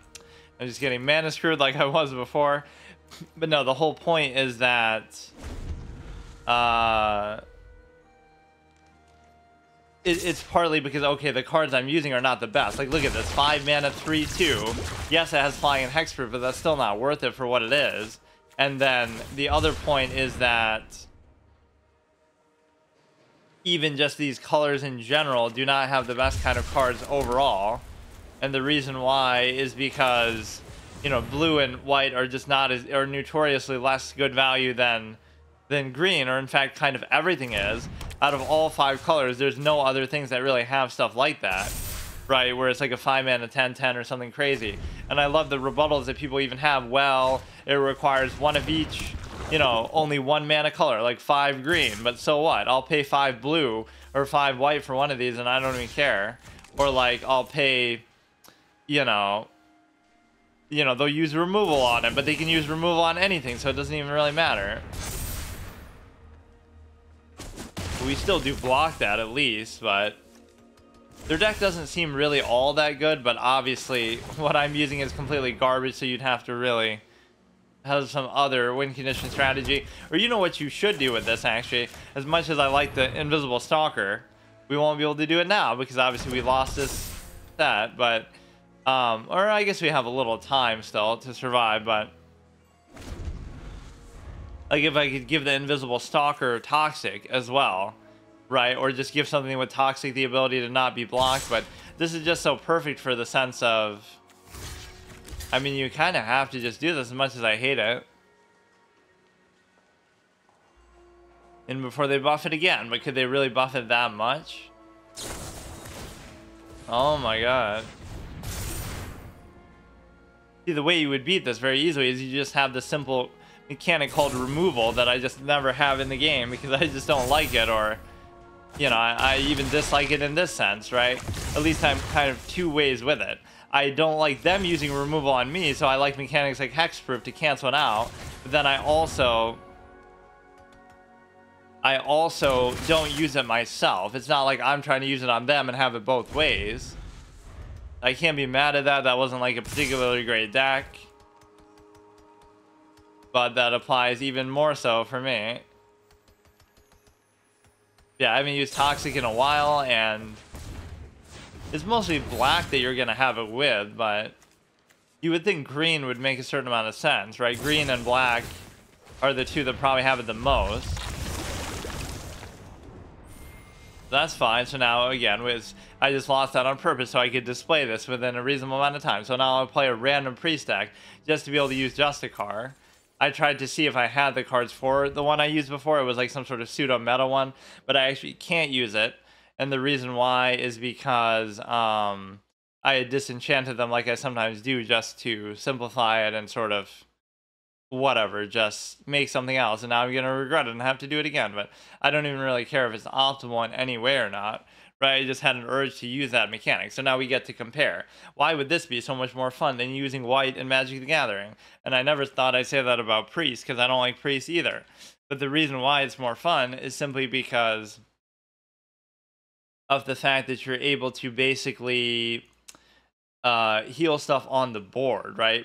I'm just getting mana screwed like I was before. But no, the whole point is that it's partly because, okay, the cards I'm using are not the best. Like, look at this, 5 mana, 3/2. Yes, it has flying and hexproof, but that's still not worth it for what it is. And then the other point is that even just these colors in general do not have the best kind of cards overall. And the reason why is because, you know, blue and white are just not as, are notoriously less good value than green, or in fact kind of everything is. Out of all 5 colors, there's no other things that really have stuff like that, right? Where it's like a 5 mana 10/10 or something crazy. And I love the rebuttals that people even have. Well, it requires 1 of each, you know, only 1 mana color, like 5 green, but so what? I'll pay 5 blue or 5 white for one of these and I don't even care. Or like, I'll pay, you know, they'll use removal on it, but they can use removal on anything, so it doesn't even really matter. We still do block that at least, but their deck doesn't seem really all that good. But obviously what I'm using is completely garbage, so you'd have to really have some other win condition strategy. Or you know what you should do with this, actually. As much as I like the Invisible Stalker, we won't be able to do it now because obviously we lost this set, but or I guess we have a little time still to survive. But like, if I could give the Invisible Stalker Toxic as well, right? Or just give something with Toxic the ability to not be blocked. But this is just so perfect for the sense of, I mean, you kind of have to just do this as much as I hate it. And before they buff it again, but could they really buff it that much? Oh my god. See, the way you would beat this very easily is you just have the simple mechanic called removal that I just never have in the game because I just don't like it, or, you know, I even dislike it in this sense, right? At least I'm kind of 2 ways with it. I don't like them using removal on me, so I like mechanics like hexproof to cancel it out. But then I also don't use it myself. It's not like I'm trying to use it on them and have it both ways. I can't be mad at that. That wasn't like a particularly great deck, but that applies even more so for me. Yeah, I haven't used Toxic in a while, and it's mostly black that you're gonna have it with, but you would think green would make a certain amount of sense, right? Green and black are the 2 that probably have it the most. That's fine. So now, again, I just lost that on purpose so I could display this within a reasonable amount of time. So now I'll play a random priest deck just to be able to use Justicar. I tried to see if I had the cards for the one I used before. It was like some sort of pseudo-meta one, but I actually can't use it. And the reason why is because I had disenchanted them like I sometimes do, just to simplify it and sort of whatever, just make something else. And now I'm going to regret it and have to do it again. But I don't even really care if it's optimal in any way or not, right? I just had an urge to use that mechanic. So now we get to compare. Why would this be so much more fun than using white in Magic the Gathering? And I never thought I'd say that about Priest, because I don't like Priest either. But the reason why it's more fun is simply because of the fact that you're able to basically heal stuff on the board, right?